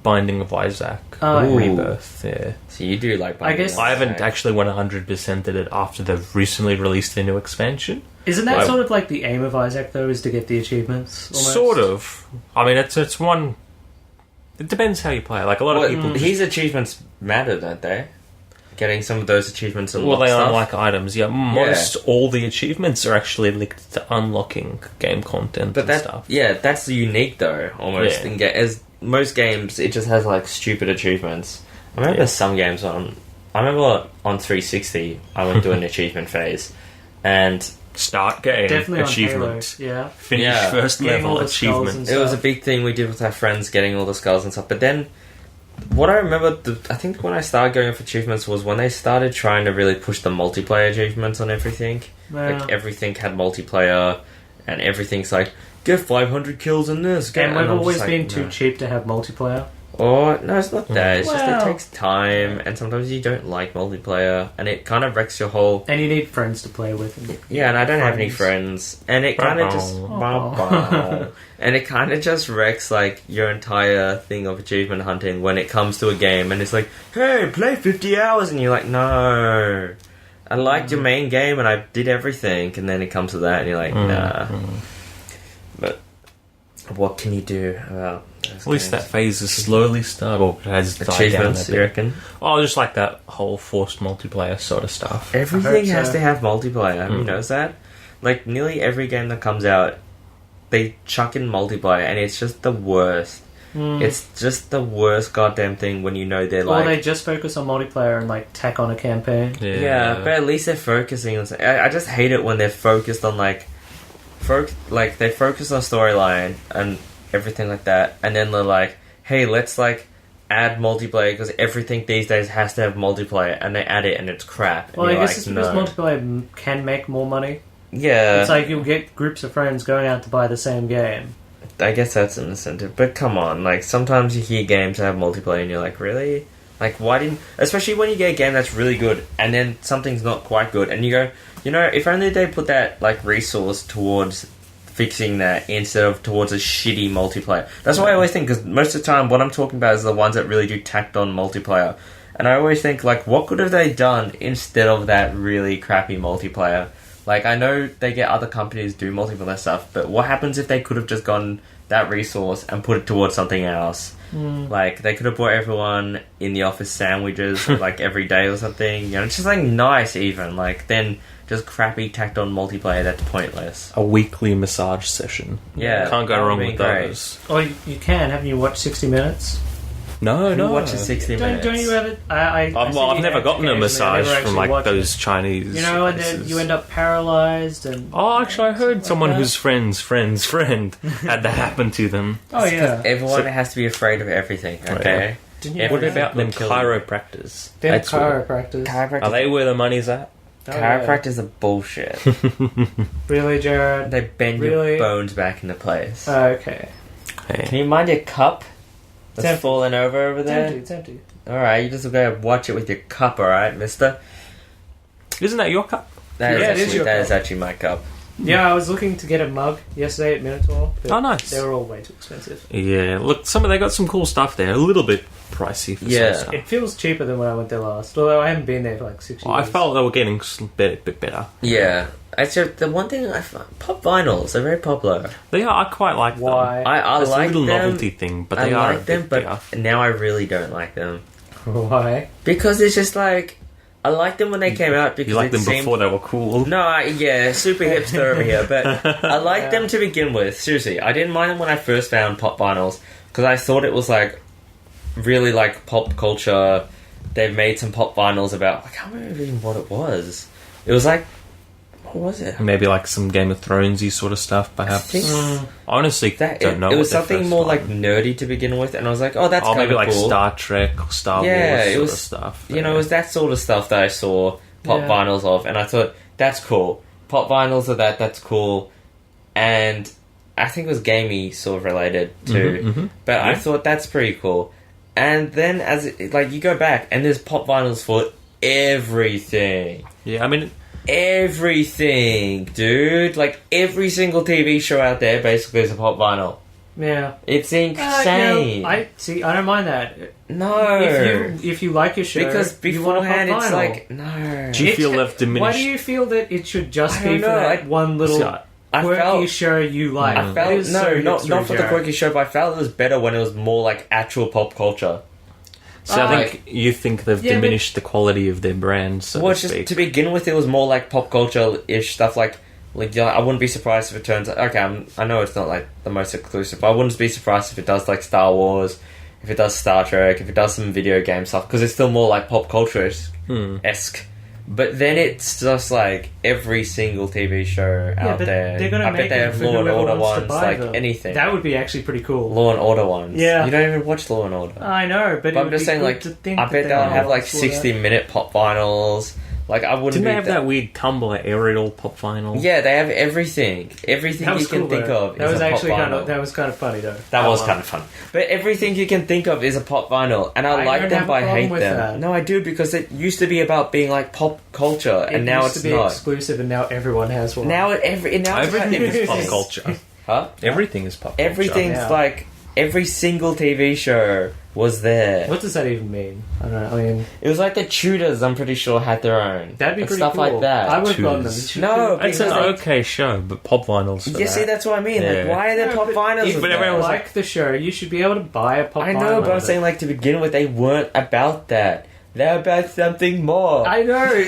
Binding of Isaac. Oh, Rebirth, yeah. So you do like I guess- I haven't actually 100%ed it after they've recently released their new expansion. Isn't that Well- sort of like the aim of Isaac though, is to get the achievements? Almost? Sort of. I mean, it's one... It depends how you play. Like, a lot of people... His achievements matter, don't they? Getting some of those achievements and Well, they stuff. unlock items. Yeah, most all the achievements are actually linked to unlocking game content But and stuff. yeah, that's unique though, almost. Yeah. As most games, it just has like stupid achievements. I remember some games I remember on 360, I went through an achievement phase, and Start game Definitely achievement. on Halo. Yeah. Finish Yeah. first Getting level all the skulls achievement. and it was a stuff. big thing we did with our friends, getting all the skulls and stuff. But then, what I remember, I think when I started going for achievements was when they started trying to really push the multiplayer achievements on everything. Yeah. Like everything had multiplayer, and everything's like, get 500 kills in this. And we've I'm always just been like, too no. cheap to have multiplayer. Or, no, it's not that. It's just Well- it takes time, and sometimes you don't like multiplayer, and it kind of wrecks your whole... And you need friends to play with. And Yeah, and I don't have any friends, and it kind of just... Oh. And it kind of just wrecks, like, your entire thing of achievement hunting when it comes to a game, and it's like, hey, play 50 hours, and you're like, no... I liked your main game, and I did everything, and then it comes to that, and you're like, nah. But what can you do about those At least games? that phase is slowly started, or has died down a Achievements, you bit. reckon? Oh, just like that whole forced multiplayer sort of stuff. Everything so. has to have multiplayer. Have you noticed that? Like, nearly every game that comes out, they chuck in multiplayer, and it's just the worst. It's just the worst goddamn thing when you know they're Or like... they just focus on multiplayer and like tack on a campaign. Yeah, but at least they're focusing on... I just hate it when they're focused on, like... they focus on storyline and everything like that, and then they're like, hey, let's, like, add multiplayer, because everything these days has to have multiplayer, and they add it, and it's crap. And Well, I you're guess like, it's because no. multiplayer can make more money. Yeah. It's like you'll get groups of friends going out to buy the same game. I guess that's an incentive, but come on, like, sometimes you hear games that have multiplayer and you're like, really? Like, why didn't... Especially when you get a game that's really good, and then something's not quite good, and you go, you know, if only they put that, like, resource towards fixing that instead of towards a shitty multiplayer. That's why I always think, because most of the time what I'm talking about is the ones that really do tacked on multiplayer. And I always think, like, what could have they done instead of that really crappy multiplayer? Like, I know they get other companies do multiplayer stuff, but what happens if they could have just gotten that resource and put it towards something else? Like, they could have bought everyone in the office sandwiches, like, every day or something. You know, it's just, like, nice even. Like, then just crappy tacked on multiplayer that's pointless. A weekly massage session. Yeah. Can't go that would wrong be with great. those. Or you can. Haven't you watched 60 Minutes? No, Who watches 60 minutes? Don't you ever... I've never gotten a massage from, like, those Chinese... You know, and then places. you end up paralysed and... Oh, actually, I heard like someone that. whose friend's friend had that happen to them. Oh, yeah. Everyone has to be afraid of everything, okay? Didn't you What ever- about them Kill you. chiropractors? Them That's what- chiropractors. Are they where the money's at? Oh, yeah. Chiropractors are bullshit. Really, Jared? They bend Really? your bones back into place. Okay. Can Hey. you mind your cup that's empty. falling over It's there? empty, it's empty. Alright, you just gotta watch it with your cup, alright, mister? Isn't that your cup? That Yeah, it is actually, your that cup. is actually my cup. Yeah, I was looking to get a mug yesterday at Minotaur. But Oh, nice. They were all way too expensive. Yeah, look, they got some cool stuff there. A little bit pricey for Yeah. some stuff. It feels cheaper than when I went there last. Although I haven't been there for like 6 years. I felt they were getting a bit better. Yeah. Actually, the one thing pop vinyls, they're very popular. They are. I quite like Why? them. I It's like a little them. novelty thing, but I they are like a them, bit but bigger. now I really don't like them. Why? Because it's just like I liked them when they came out because You liked it them seemed... before they were cool. No, yeah, super hipster over here, but I liked them to begin with. Seriously, I didn't mind them when I first found pop vinyls because I thought it was like really like pop culture. They've made some pop vinyls about... I can't remember even what it was. It was like... What was it? Maybe like some Game of Thronesy sort of stuff, perhaps. I think Honestly, don't know. It was what their something first more one- like nerdy to begin with, and I was like, "Oh, that's kind maybe of like cool." Star Trek or Star Yeah, Wars it sort was- of stuff. You know, it was that sort of stuff that I saw pop vinyls of, and I thought that's cool. Pop vinyls of that's cool, and I think it was gamey sort of related too. But I thought that's pretty cool. And then like you go back, and there's pop vinyls for everything. Yeah, I mean, Everything, dude. Like, every single TV show out there basically is a pop vinyl. Yeah. It's insane. I don't mind that. No. If you like your show, Because you want a pop beforehand, it's vinyl. like, no. do you feel they've diminished? Why do you feel that it should just I be don't for know, that one little I quirky felt- show you like? I It felt, is so not hipster, for the Jared. quirky show, but I felt it was better when it was more like actual pop culture. So I think you think they've Yeah, but- diminished the quality of their brand, so Well, to it's just speak. to begin with, it was more like pop culture-ish stuff. Like you know, I wouldn't be surprised if it turns. Okay, I know it's not like the most exclusive, but I wouldn't be surprised if it does like Star Wars, if it does Star Trek, if it does some video game stuff, because it's still more like pop culture-esque. But then it's just like every single TV show out but there. they're gonna I make bet they it have for Law and whoever Order wants to ones, buy like them. anything. That would be actually pretty cool. Law and Order ones. Yeah. You don't even watch Law and Order. I know, but, But I'm just saying, like, I bet they'll have like 60-minute pop vinyls. Like, I wouldn't Didn't be they have that weird Tumblr aerial pop vinyl? Yeah, they have everything. Everything That you was can cool, think though. of That is was a pop actually vinyl. that was kind of funny though. That was kind of fun. But everything you can think of is a pop vinyl. And I like don't them, have a but I problem hate with them. that. No, I do, because it used to be about being like pop culture, and now used it's to be not. exclusive, and now everyone has one. Now Everything is pop culture. Huh? Everything is pop culture. Everything's Yeah. like... Every single TV show was there. What does that even mean? I don't know. I mean, It was like the Tudors, I'm pretty sure, had their own. that'd be And pretty stuff cool. like that. I would have gotten them. Tudors. No, It's because an they- okay show, but pop vinyls for You see, that. that's what I mean. Like, Yeah. why are there pop vinyls? If of But you that? everyone was like the show, you should be able to buy a pop I vinyl. know, but I'm of it. saying, like, to begin with, they weren't about that. They're about something more. I know.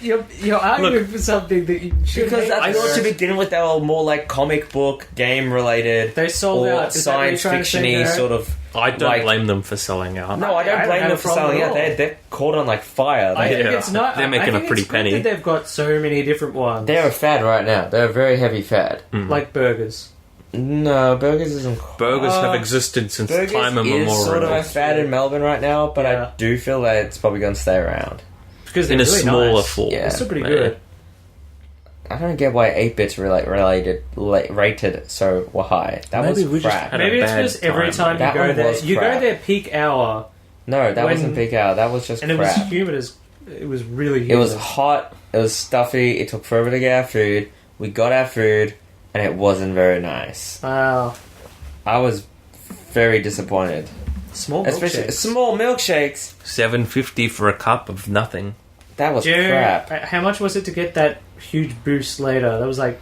You're arguing for something that you should. Because I hate. thought to begin with, they were more like comic book, game related, They sold or out. Is that what you're science trying to say, fiction-y Garrett? sort of. I don't like- blame them for selling out. No, I don't I blame have them a for problem selling at out. all. They're caught on like fire. I think Yeah. it's not. They're making I think a pretty it's good penny. that they've got so many different ones. They're a fad right now. They're a very heavy fad. like burgers. No, burgers isn't. Burgers have Uh, existed since Burgers time is immemorial. sort of a fad in Melbourne right now, but I Yeah. do feel that it's probably going to stay around. Because in they're a really smaller nice. form. Yeah. They're still pretty Yeah. good. I don't get why 8-bits rated so high. That Maybe was we just crap. had a Maybe it's bad just every time. time you That go one there, was you go crap. there peak hour, No, that when- wasn't peak hour. That was just and it crap. was humid as it was really humid. It was hot. It was stuffy. It took forever to get our food. We got our food, and it wasn't very nice. Wow. I was very disappointed. Small Especially milkshakes. small milkshakes. $7.50 for a cup of nothing. That was Dude, crap. how much was it to get that huge boost later? That was like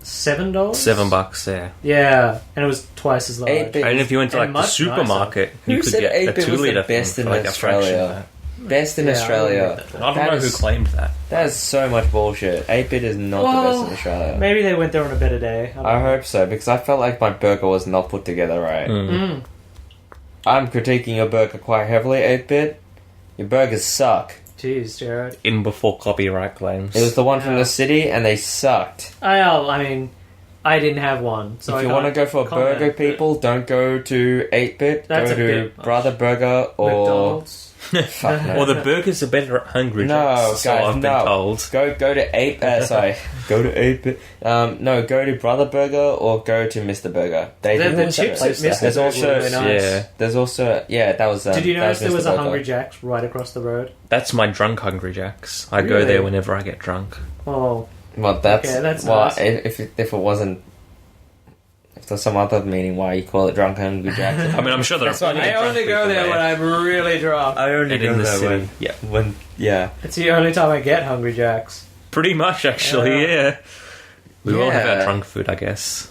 $7. $7 there. Yeah, and it was twice as large. 8-bit. And if you went to And like the much supermarket, Who you could said get a 8-bit was the 2-litre thing best for in like a fraction Australia? of that. Best in Yeah, Australia. I remember that. I don't That know is- who claimed that. That is so much bullshit. 8-bit is not the best in Australia. Maybe they went there on a better day. I hope so, because I felt like my burger was not put together right. Mm. I'm critiquing your burger quite heavily, 8-bit. Your burgers suck. Jeez, Jared. In before copyright claims. It was the one from Yeah. the city, and they sucked. I mean, I didn't have one. So If I you can't want to go for comment, burger but people, don't go to 8-bit. That's Go a to bit much. Brother Burger or... McDonald's. Fuck no. Well, the burgers are better at Hungry No, Jack's, so guys, I've been no. told. Go to 8... sorry. Go to 8-bit. No, go to Brother Burger or go to Mr. Burger. They The, do the that chips place at there. Mr. There's Burger also... were really nice. Yeah. There's also... Yeah, that was... Did you that notice there Mr. was a Burger. Hungry Jack's right across the road? That's my drunk Hungry Jack's. I go Really? there whenever I get drunk. Oh, Well, that's... Okay, that's well, nice. if it wasn't... If there's some other meaning why you call it Drunk Hungry Jack's... I mean, I'm sure there are That's what plenty I of only drunk go people there when I'm really drunk. I only And in go the there city. when... Yeah, when... Yeah. It's the only time I get Hungry Jack's. Pretty much, actually, yeah. We all have Yeah. our drunk food, I guess.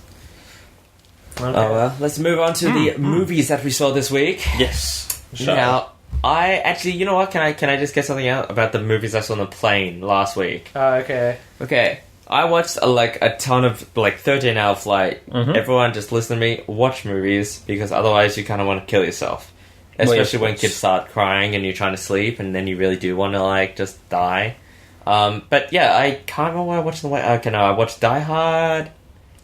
Okay. Oh well, let's move on to the movies that we saw this week. Yes. Now, I actually, you know what? Can I just get something out about the movies I saw on the plane last week? Oh, okay. Okay, I watched a ton of 13-hour flight. Mhm. Everyone, just listen to me. Watch movies because otherwise you kind of want to kill yourself. Especially when kids start crying and you're trying to sleep, and then you really do want to just die. But yeah, I can't remember what I watched on the way. Okay, no, I watched Die Hard.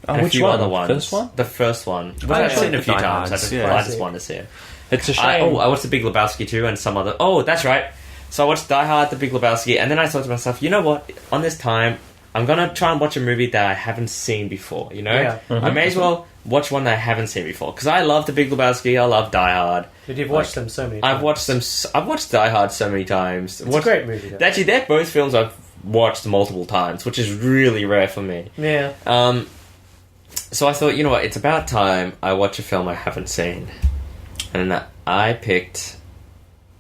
And which a few one? other ones. First one? The first one. Which I I've seen a few Die times. Hards, I yeah. just want to see it. It's a I shame. watched The Big Lebowski too, and some other. Oh, that's right. So I watched Die Hard, The Big Lebowski, and then I thought to myself, you know what? On this time, I'm gonna try and watch a movie that I haven't seen before. You know, Yeah. I may as well watch one that I haven't seen before because I love The Big Lebowski. I love Die Hard. But you've watched them so many times. I've watched them. I've watched Die Hard so many times. It's a great movie, though. Actually, they're both films I've watched multiple times, which is really rare for me. Yeah. So I thought, you know what, it's about time I watch a film I haven't seen. And I picked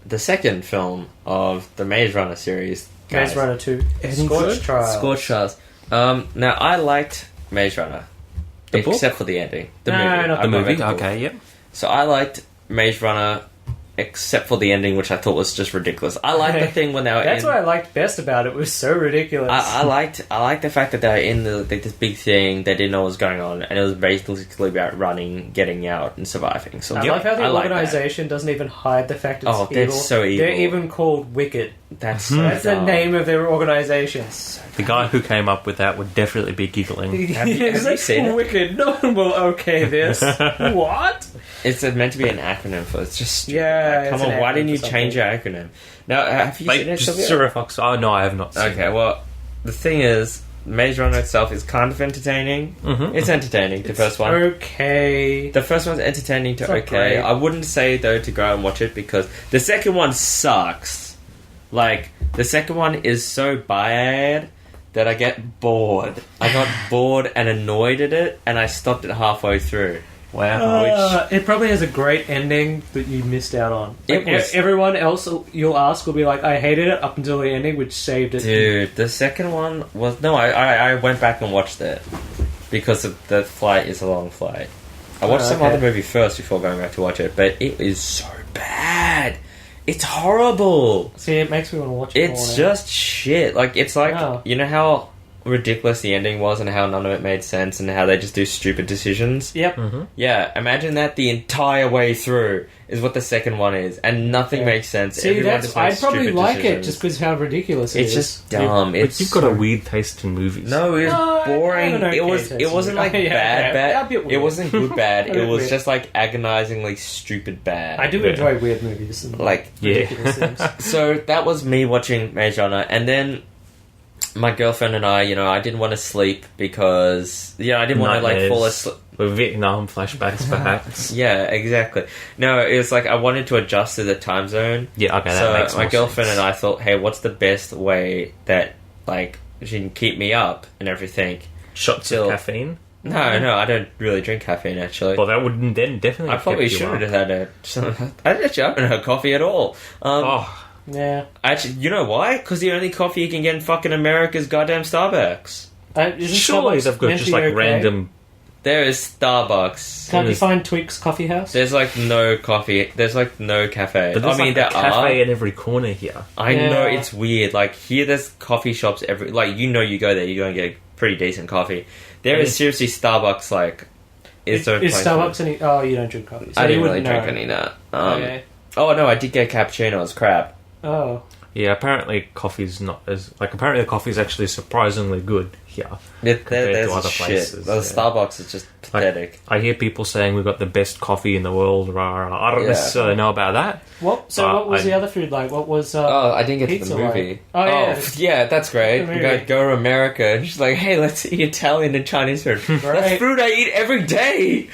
the second film of the Maze Runner series. Maze guys. Runner 2. Any Scorched good? Trials. Scorched Trials. Now, I liked Maze Runner. The book? Except for the ending. The No, movie. not The I movie? read the book. Okay, yep. So I liked Maze Runner except for the ending, which I thought was just ridiculous. I liked the thing when they were That's in... what I liked best about it. It was so ridiculous. I liked the fact that they were in this big thing. They didn't know what was going on, and it was basically about running, getting out, and surviving. So I love how the I like that. organization doesn't even hide the fact it's Oh, they're evil. so evil. They're even called Wicked. That's That's the dumb. name of their organization. The guy who came up with that would definitely be giggling. Have you seen it? Wicked. No one will okay this. What? It's meant to be an acronym for. It's just stupid. Yeah, Like, it's come an on. Why acronym didn't you for change your acronym? Now, have you seen Like, it? just Sylvia? Sarah Fox. Oh, no, I have not seen Okay, well, the thing is, Maze Runner itself is kind of entertaining. Mhm. It's entertaining. The first one. Okay. The first one's entertaining to It's not okay. great. I wouldn't say though to go out and watch it because the second one sucks. Like the second one is so bad that I get bored. I got bored and annoyed at it, and I stopped it halfway through. Wow. It probably has a great ending that you missed out on. It Like, was- everyone else you'll ask will be like, I hated it up until the ending, which saved it. Dude, the second one was no. I went back and watched it because the flight is a long flight. I watched some okay. other movie first before going back to watch it, but it is so bad. It's horrible. See, it makes me want to watch it more It's now. just shit. Like it's like Wow. you know how ridiculous the ending was and how none of it made sense and how they just do stupid decisions. Yep. Yeah, imagine that the entire way through is what the second one is, and nothing Yeah. makes sense. See, Everyone that's just makes I'd probably stupid like decisions. it just because how ridiculous it It's is. just dumb. But It's you've got so- a weird taste in movies. No, it was No, I boring. have an okay It was. taste It wasn't in like it. Yeah, bad. yeah, a bit Bad. It weird. wasn't good. Bad. A It bit was weird. just like agonizingly stupid bad. I do Yeah. enjoy weird movies and Like ridiculous things. so. That was me watching Maze Runner, and then my girlfriend and I didn't want to sleep because I didn't want to like fall Nightmares. asleep. With Vietnam flashbacks, perhaps. Yeah, exactly. No, it was like I wanted to adjust to the time zone. Yeah, okay, that So makes my more girlfriend sense. and I thought, hey, what's the best way that like she can keep me up and everything? Shots Still- of caffeine. No, I don't really drink caffeine actually. Well, that would then definitely. I have probably kept you should up. have had a. I actually haven't had coffee at all. Oh, Yeah. Actually, you know why? Because the only coffee you can get in fucking America is goddamn Starbucks. Isn't surely Starbucks they've got meant just to be like okay? random. There is Starbucks. Can't you There's- find Tweak's Coffee House? There's like no coffee. There's like no cafe. But there's I mean, like a there cafe are. in every corner here. I Yeah. know it's weird. Like here, there's coffee shops every. Like you go there, you're gonna get pretty decent coffee. There is seriously Starbucks. Like Is there a place Starbucks any... Oh, you don't drink coffee. So I you didn't really wouldn't drink know. any of that. Okay. Oh no, I did get cappuccino. It was crap. Oh. Yeah, apparently coffee's not as apparently the coffee's actually surprisingly good here. There's to other shit. places, The yeah. Starbucks is just pathetic. I hear people saying we've got the best coffee in the world. Rah, rah. I don't Yeah. necessarily know about that. What? So what was I- the other food like? What was... Oh, I didn't get to pizza the movie. like? Oh, yeah. yeah, that's great. The You movie. go to America, and she's like, "Hey, let's eat Italian and Chinese food." That's Right. food I eat every day.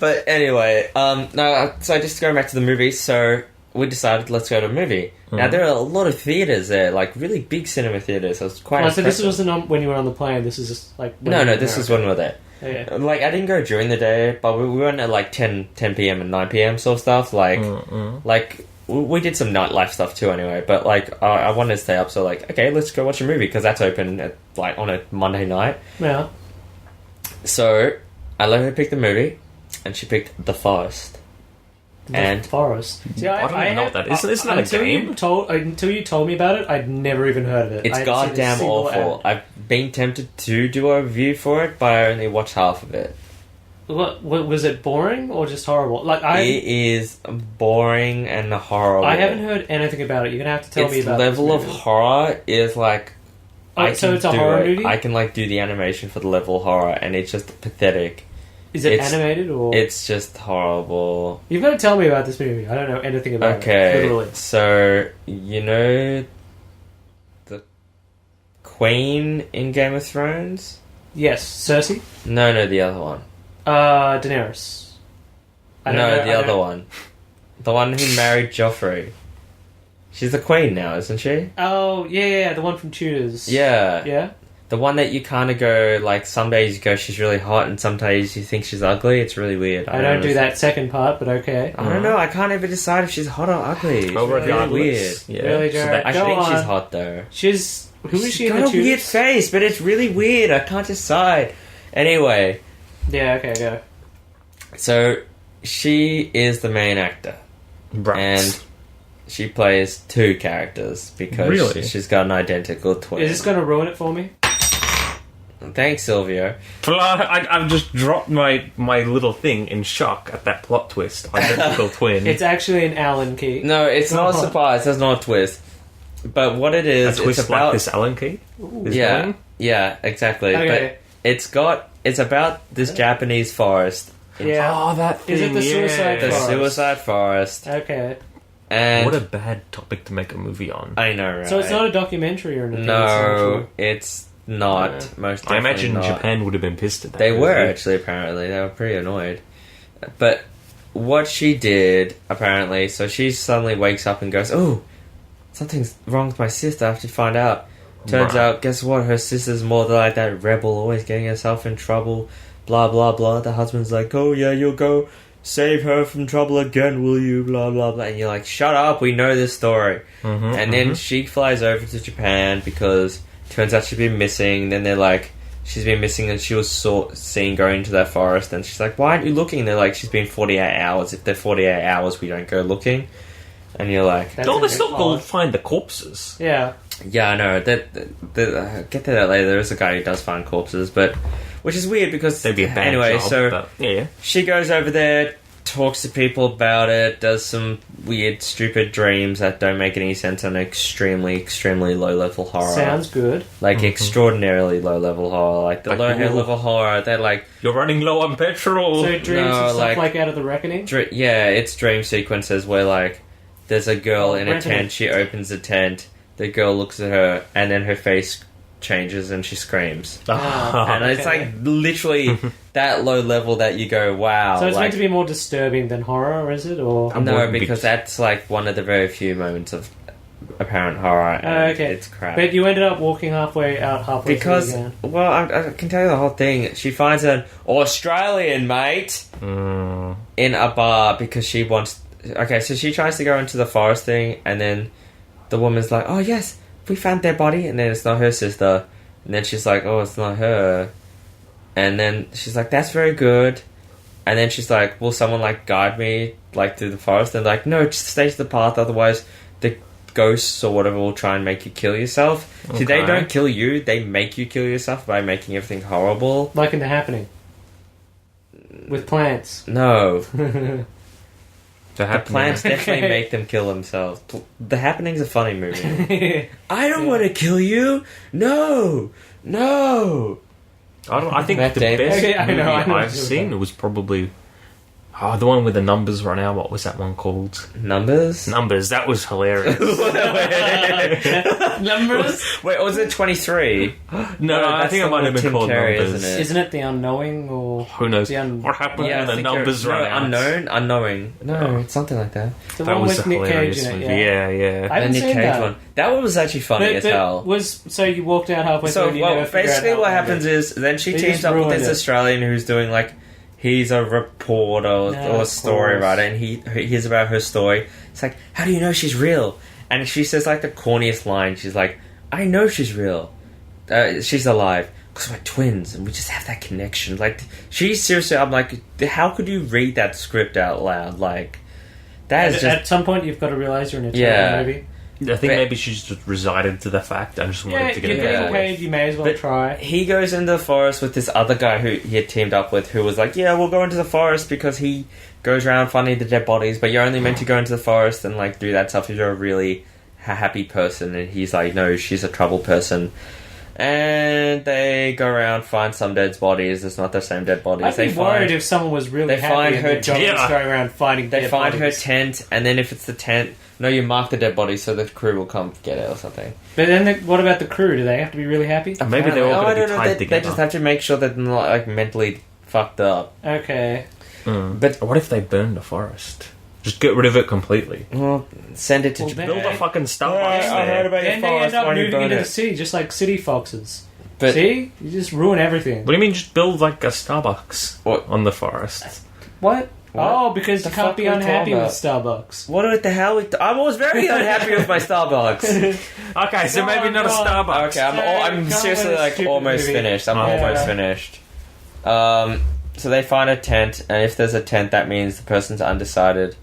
But anyway, so just going back to the movie. So we decided let's go to a movie. Now there are a lot of theaters there, like really big cinema theaters. So it's quite. Oh, so this impressive. wasn't on, when you were on the plane. This is just like... when No, you were in this is America. when we were there. Yeah. Like I didn't go during the day, but we went at like 10 p.m. and 9 p.m. sort of stuff. Like, like we did some nightlife stuff too. Anyway, but like I wanted to stay up, so like okay, let's go watch a movie because that's open at, like on a Monday night. Yeah. So I let her pick the movie, and she picked The Forest. And Forest. See, I don't even know what that is. Isn't that a game? Until you told me about it, I'd never even heard of it. it's goddamn awful. I've been tempted to do a review for it, but I only watched half of it. What was it? Boring or just horrible? It is boring and horrible. I haven't heard anything about it. You're gonna have to tell me about it. Its level of horror is like. So it's a horror movie? I can do the animation for the level of horror, and it's just pathetic. Is it animated or? It's just horrible. You've got to tell me about this movie. I don't know anything about it. Okay, Literally. so you know the Queen in Game of Thrones? Yes, Cersei. No, the other one. Daenerys. The other one. The one who married Joffrey. She's the queen now, isn't she? Oh, yeah, the one from Tudors. Yeah. Yeah? The one that you kind of go, some days you go, she's really hot, and some days you think she's ugly. It's really weird. I don't do that second part, but okay. I don't know. I can't ever decide if she's hot or ugly. It's really weird. Yeah. Really, Jared? I think she's hot, though. Who is she in the got a Tudors? weird face, but it's really weird. I can't decide. Anyway. Yeah, okay, go. So, she is the main actor. Right. And she plays two characters because she's got an identical twin. Is this going to ruin it for me? Thanks, Silvio. I've just dropped my little thing in shock at that plot twist. Identical twin. It's actually an Allen key. No, it's not a surprise. There's not a twist. But what it is, a twist it's about like this Allen key. Yeah, exactly. Okay. But it's about this Japanese forest. Yeah. Oh, that thing. Is it the suicide The forest? suicide forest. Okay. And what a bad topic to make a movie on. I know, right? So it's not a documentary or anything? No, it's not. Yeah. Most I definitely imagine not. Japan would have been pissed at that. They movie. were actually, apparently. They were pretty annoyed. But what she did, apparently, so she suddenly wakes up and goes, "Oh, something's wrong with my sister. I have to find out." Turns out, guess what? Her sister's more like that rebel, always getting herself in trouble. Blah, blah, blah. The husband's like, "Oh, yeah, you'll go save her from trouble again, will you?" Blah, blah, blah. And you're like, "Shut up, we know this story." And then she flies over to Japan because turns out she's been missing. Then they're like, she's been missing and she was seen going into that forest. And she's like, "Why aren't you looking?" And they're like, "She's been 48 hours. If they're 48 hours, we don't go looking." And you're like, That's no, a they bit still go odd. find the corpses. Yeah. yeah, I know. Get to that later. There is a guy who does find corpses, but which is weird because They'd be a bad anyway. job, So but, yeah. she goes over there, talks to people about it, does some weird, stupid dreams that don't make any sense, and extremely, extremely low level horror. Sounds good. Like extraordinarily low level horror. Like the Like, low ooh. level horror. They're like You're running low on petrol. So dreams No, and stuff like- like Out of the Reckoning? yeah, it's dream sequences where like there's a girl in a Revenant. tent. She opens the tent. The girl looks at her, and then her face changes and she screams. And it's Okay. like literally that low level that you go, wow. So it's like, meant to be more disturbing than horror, is it? Or I'm- no, wouldn't be- because that's like one of the very few moments of apparent horror. And okay. it's crap. But you ended up walking halfway because, through again. well, I can tell you the whole thing. She finds an Australian mate in a bar because she wants. Okay, so she tries to go into the forest thing, and then the woman's like, "Oh yes, we found their body," and then it's not her sister, and then she's like, "Oh, it's not her," and then she's like, "That's very good," and then she's like, "Will someone like guide me like through the forest?" And they're like, "No, just stay to the path, otherwise the ghosts or whatever will try and make you kill yourself." See, they Okay. don't kill you; they make you kill yourself by making everything horrible. Like in The Happening. With plants. No. The The plants definitely Okay. make them kill themselves. The Happening's a funny movie. I I don't want to kill you. No. I think Matt the Damon. best Okay, I know, movie I know what I've you're seen about. was probably the one with the numbers run out. What was that one called? Numbers? Numbers. That was hilarious. Numbers? Wait, was it 23? No, I that's think the it might one have with been Tim called Curry, Numbers. isn't it? Isn't it The Unknowing or Who knows The what happened I when the think numbers you're- run out? Unknown? Unknowing. No, it's something like that. the That one was with a Nick Cage hilarious in it? movie. Yeah. Yeah. I haven't The Nick seen Cage that. one. That one was actually funny as hell. So you walked out halfway through So, and you never figured basically out what how to happens end it. is then she They teams just up with ruined this it. Australian who's doing like he's a reporter or a of story course. writer, and he hears about her story. It's like, how do you know she's real? And she says like the corniest line. She's like, I know she's real. She's alive because we're twins and we just have that connection. Like, she seriously, I'm like, how could you read that script out loud? Like, That is just... At some point, you've got to realize you're in a Yeah. movie. I think maybe she's just resigned to the fact and just wanted to get you're it getting over with. paid, you may as well But try. he goes into the forest with this other guy who he had teamed up with, who was like, yeah, we'll go into the forest because he goes around finding the dead bodies, but you're only meant to go into the forest and like do that stuff if you're a really happy person. And he's like, no, she's a troubled person. And they go around, find some dead bodies. It's not the same dead bodies. I'd be worried if someone was really they happy find and her their job was tent. going around finding They dead find bodies. her tent, and then if it's the tent, no, you mark the dead body so the crew will come get it or something. But then what about the crew? Do they have to be really happy? Maybe they're all I going to don't be know. tied They together. just have to make sure that they're not like mentally fucked up. Okay. But What if they burn the forest? Just get rid of it completely. well, send it to Well, then- Build a fucking Starbucks Alright, I heard there. about your Then they forest. end up Why don't you moving burn into the it? city, just like city foxes. But See? You just ruin everything. What do you mean just build like a Starbucks What? on the forest? What? What? Oh, because The you can't fuck be are we unhappy talking with Starbucks. what the hell? I was very unhappy with my Starbucks. Okay, so Go maybe on, not a go on. Starbucks. Okay, I'm Come seriously with a like stupid almost movie. finished. I'm Oh, okay. almost finished. So they find a tent, and if there's a tent, that means the person's undecided.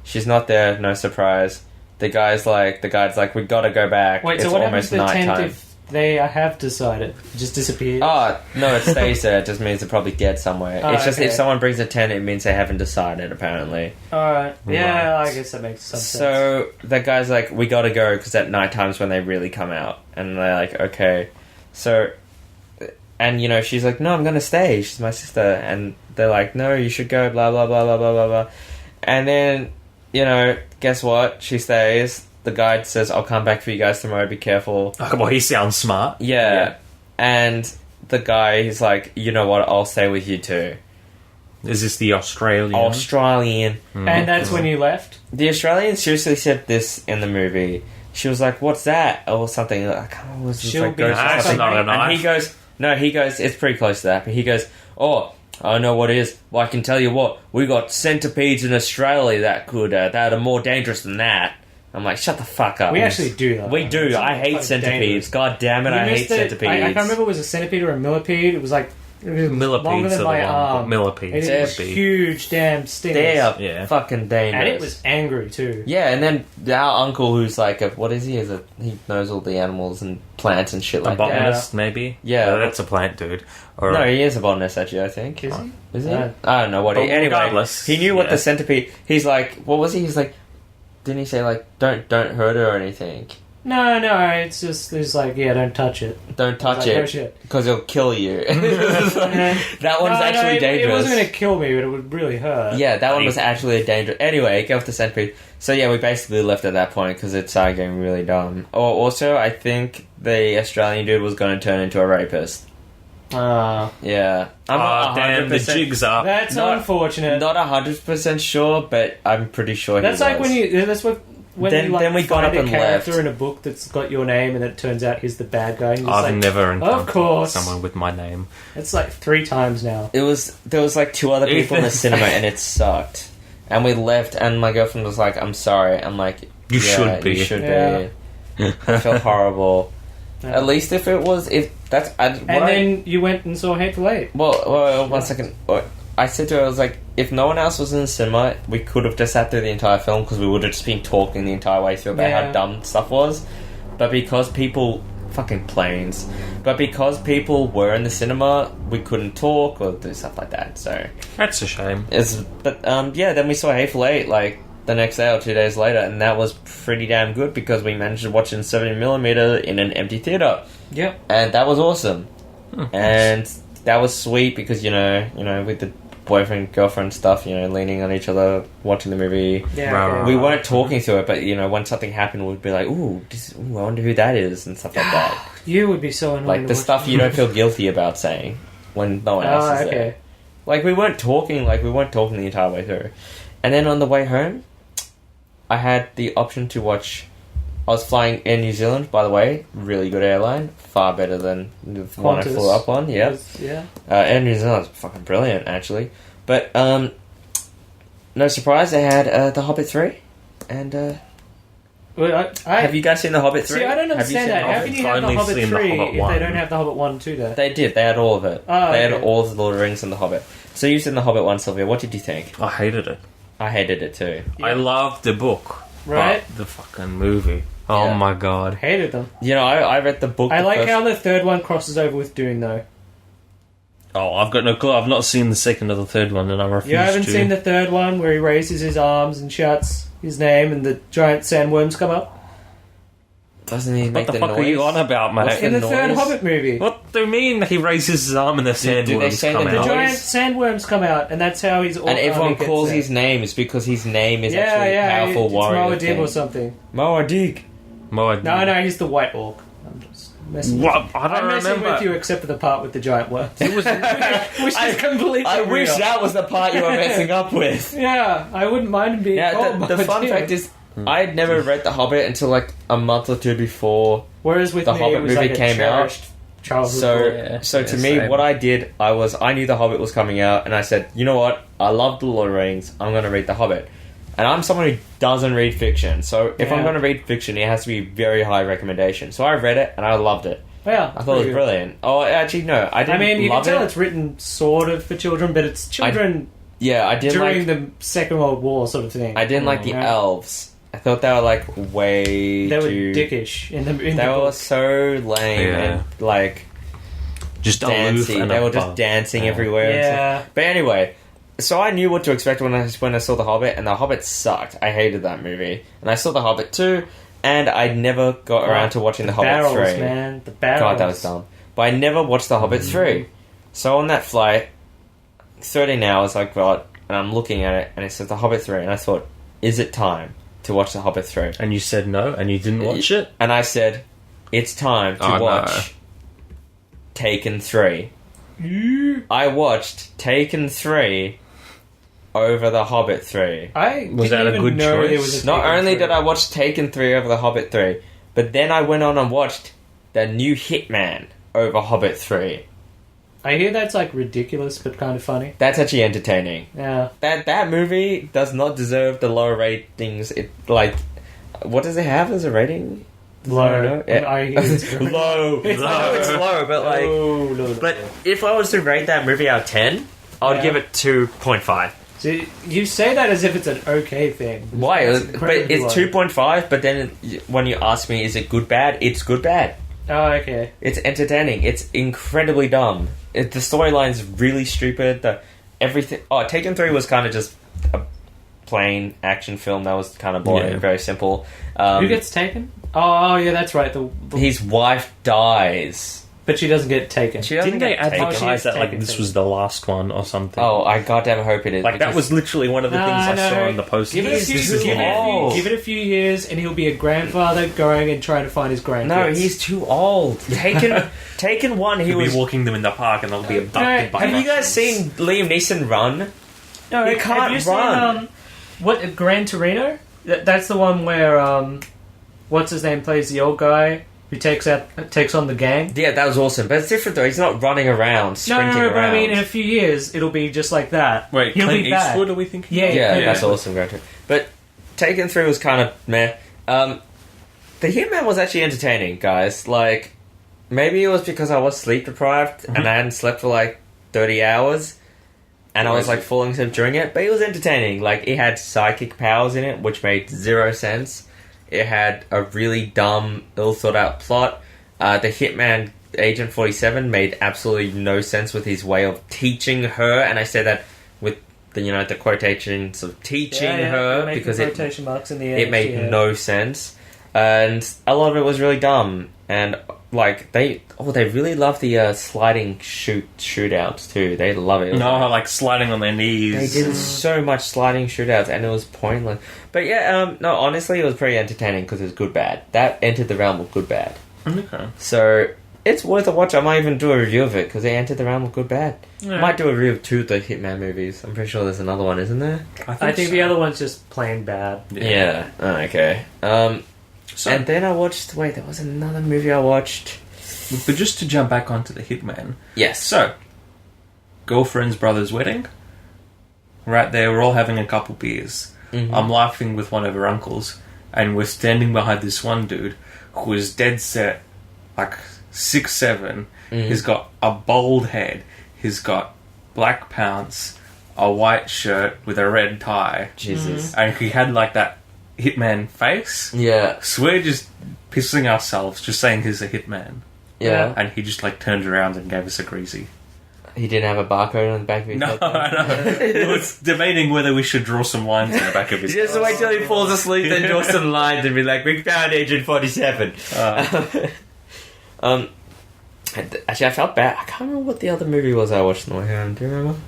She's not there. No surprise. The guy's like, we gotta go back. Wait, it's so what happens almost to the tent nighttime. if they have decided? It just disappears? Oh, no, it stays there. It just means they're probably dead somewhere. Oh, It's just okay. if someone brings a tent, it means they haven't decided, apparently. Alright. Yeah, Right. I guess that makes some sense. So the guy's like, we gotta go, because at night time's when they really come out. And they're like, okay. So, and you know, she's like, no, I'm gonna stay. She's my sister. And they're like, no, you should go, blah, blah, blah, blah, blah, blah, blah. And then, you know, guess what? She stays. The guide says, I'll come back for you guys tomorrow, be careful. Oh, come on, he sounds smart. Yeah. And the guy, he's like, you know what, I'll stay with you too. Is this the Australian? Australian. And that's when you left? The Australian seriously said this in the movie. She was like, what's that? Or something. I can't remember. It was just She'll like be ghost or That's something. not a And knife. he goes, it's pretty close to that, but he goes, oh, I know what it is. Well, I can tell you what, we got centipedes in Australia that are more dangerous than that. I'm like, shut the fuck up. We actually do that. We do. I hate fucking centipedes. dangerous. God damn it, You I hate missed it. centipedes. I can't remember if it was a centipede or a millipede. It was like Millipedes longer are than the my one, but arm. millipedes It was would be. huge damn stingers. They are Yeah. fucking dangerous. And it was angry too. Yeah, and then our uncle, who's like what is he? He knows all the animals and plants and shit A like that. botanist, maybe? Yeah. Oh, that's a plant, dude. Or No, he is a botanist, actually, I think. Is he? Is he? Uh, I don't know what he... but Anyway, regardless, he knew what yeah. the centipede... He's like... What was he? He's like... Didn't he say, like, don't hurt her or anything? No, it's just it's like don't touch it. Don't touch Like, oh, it, shit. because it'll kill you. that one's actually it, dangerous. It wasn't going to kill me, but it would really hurt. Yeah, that one was actually a danger. Anyway, go with the centipede. So yeah, we basically left at that point because it started getting really dumb. Also, I think the Australian dude was going to turn into a rapist. Yeah, I'm not damn, the 100%. jig's up. That's Not- unfortunate. Not 100% sure, but I'm pretty sure That's he like was. when Then- you like then we got find up a and character left. in a book that's got your name, and it turns out he's the bad guy. And you're just I've like, never encountered course. someone with my name. It's like 3 times now. There was like 2 other people in the cinema, and it sucked. And we left, and my girlfriend was like, "I'm sorry." I'm like, You "Yeah, should be." You should Yeah. be." I felt horrible. Yeah. At least if that's And then you went and saw Hateful Eight. Well, one second. I said to her, I was like, if no one else was in the cinema, we could have just sat through the entire film because we would have just been talking the entire way through about Yeah. how dumb stuff was. But because people... Fucking planes. But because people were in the cinema, we couldn't talk or do stuff like that, so... That's a shame. Then we saw Hateful Eight, like, the next day or 2 days later, and that was pretty damn good because we managed to watch it in 70mm in an empty theatre. Yep. And that was awesome. And that was sweet because, you know, with the boyfriend, girlfriend stuff, leaning on each other, watching the movie. Yeah. Right, okay. right, We weren't talking to it, but, when something happened, we'd be like, ooh, I wonder who that is, and stuff like that. You would be so annoying. Like, to the watch. stuff you don't feel guilty about saying when no one else is there. okay. Like, we weren't talking the entire way through. And then on the way home, I had the option to watch... I was flying Air New Zealand, by the way. Really good airline. Far better than the one I Qantas. flew up on. Yeah. Yeah. Air New Zealand's fucking brilliant, actually. But, no surprise, they had The Hobbit 3. And, Well, I have you guys seen The Hobbit 3? see. I don't Have you understand seen that. The How Hobbit? can you have the Only Hobbit seen The 3 Hobbit if 1. they don't have the Hobbit 1 too? There. They did. They had all of it. Oh, They had okay. all of the Lord of the Rings and The Hobbit. So you've seen The Hobbit 1, Sylvia. What did you think? I hated it. I hated it too. I loved the book. Right? But the fucking movie. Oh Yeah. my god. Hated them. You know, I read the book. I the like first- how the third one crosses over with Dune, though. Oh, I've got no clue. I've not seen the second or the third one, and I refuse You haven't to. seen the third one where he raises his arms and shouts his name and the giant sandworms come up? Doesn't he What make the the fuck noise? are you on about, What's mate? In the third noise? Hobbit movie. What do you mean he raises his arm and the Do they sandworms say come that The the out? giant noise? sandworms come out, and that's how he's all And everyone gets calls there. his names because his name is Yeah, actually a powerful it's warrior. Moadib thing. or something. Moadib. No, he's the White Orc. I'm just messing What? with you. I don't I'm messing remember. with you except for the part with the giant worms. It was Which is completely I wish real. that was the part you were messing up with. Yeah, I wouldn't mind him being Yeah, called the fun Moadib. fact is, I had never read The Hobbit until like a month or two before. Whereas with the me, Hobbit it was movie like a came out. cherished childhood So, book. Yeah, so to yeah, me, same. what I did, I knew The Hobbit was coming out, and I said, you know what? I love The Lord of the Rings. I'm going to read The Hobbit. And I'm someone who doesn't read fiction, so if I'm Yeah. going to read fiction, it has to be very high recommendation. So I read it, and I loved it. Yeah, I thought it was brilliant. Oh, actually, no, I I didn't mean, you can love tell it. it's written sort of for children, but it's children Yeah, I didn't during like. the Second World War sort of thing. I didn't like the Yeah. elves. I thought they were like way They were too. dickish in the They the were book. so lame Yeah. and like just aloof dancing. and They were just above. dancing Yeah. everywhere. and stuff. Yeah, But anyway, so I knew what to expect when I saw The Hobbit, and The Hobbit sucked. I hated that movie, and I saw The Hobbit 2, and I never got around to watching The Hobbit barrels, 3. man, the barrels. God, that was dumb. But I never watched The Hobbit 3. So on that flight, 13 hours I got, and I'm looking at it, and it says The Hobbit 3, and I thought, is it time to watch The Hobbit 3? And you said no, and you didn't watch it? And I said, it's time to Oh, no. watch Taken 3. I watched Taken 3 over The Hobbit 3. I Was didn't that a even good know choice? there was a Not Taken only 3. did I watch Taken 3 over The Hobbit 3, but then I went on and watched the new Hitman over Hobbit 3. I hear that's like ridiculous but kind of funny. That's actually entertaining. Yeah, That movie does not deserve the lower ratings. It like, what does it have as a rating? low. Yeah. I hear it's Low. It's I know low. it's low, but like, low. but if I was to rate that movie out of 10, I would Yeah. give it 2.5. So you say that as if it's an okay thing. Why? It's But incredibly it's low. 2.5. But then when you ask me, is it good bad? It's good bad. Oh, okay. It's entertaining. It's incredibly dumb. The storyline's really stupid. Everything. Oh, Taken 3 was kind of just a plain action film that was kind of boring, Yeah. very simple. Who gets taken? Oh, yeah, that's right. His wife dies. But she doesn't get taken. She doesn't Didn't they get taken. advertise that like taken, this taken. was the last one or something? Oh, I goddamn hope it is. like that because- was literally one of the things I saw in the poster. Give it, a He's few, too give, it a few, old. give it a few years, and he'll be a grandfather going and trying to find his grandkids. No, he's too old. Taken 1, he He'll was. be walking them in the park and they'll be abducted by Have you guys Russians. seen Liam Neeson run? No, He can't have you run. seen what Gran Torino? That's the one where what's his name plays the old guy who takes on the gang. Yeah, that was awesome. But it's different though. He's not running around, No, sprinting but I around. mean, in a few years, it'll be just like that. Wait, he'll Clint be back. Eastwood, are we thinking? Yeah, Yeah, Clint that's Eastwood. awesome, Granted. But Taken 3 was kind of meh. The Hitman was actually entertaining, guys. Like, maybe it was because I was sleep deprived and I hadn't slept for like 30 hours. And I was like falling asleep during it. But it was entertaining. Like, it had psychic powers in it, which made zero sense. It had a really dumb, ill thought out plot. The Hitman Agent 47 made absolutely no sense with his way of teaching her. And I say that with the quotations of teaching her making because quotation marks in the end. it made no sense, and a lot of it was really dumb. And like they really love the sliding shootouts too. They love it. It was No, like sliding on their knees. they did so much sliding shootouts, and it was pointless. But yeah, no, honestly, it was pretty entertaining because it was good bad. That entered the realm of good bad. Okay. So it's worth a watch. I might even do a review of it because it entered the realm of good bad. Yeah. Might do a review of 2 of the Hitman movies. I'm pretty sure there's another one, isn't there? I think the other one's just plain bad. Yeah. Oh, okay. So, And then I watched. Wait, there was another movie I watched. but just to jump back onto the Hitman. Yes. So, girlfriend's brother's wedding. Right there, we're all having a couple beers. Mhm. I'm laughing with one of her uncles, and we're standing behind this one dude who is dead set, like 6'7". Mhm. He's got a bald head. He's got black pants, a white shirt with a red tie, Jesus. and he had like that hitman face. Yeah. So we're just pissing ourselves, just saying he's a hitman, Yeah. and he just like turned around and gave us a greasy. He didn't have a barcode on the back of his No, head. I know. It was debating whether we should draw some lines on the back of his head. Just wait till he falls asleep, then draw some lines and be like, "We found Agent 47." Actually, I felt bad. I can't remember what the other movie was I watched on the way home. Do you remember?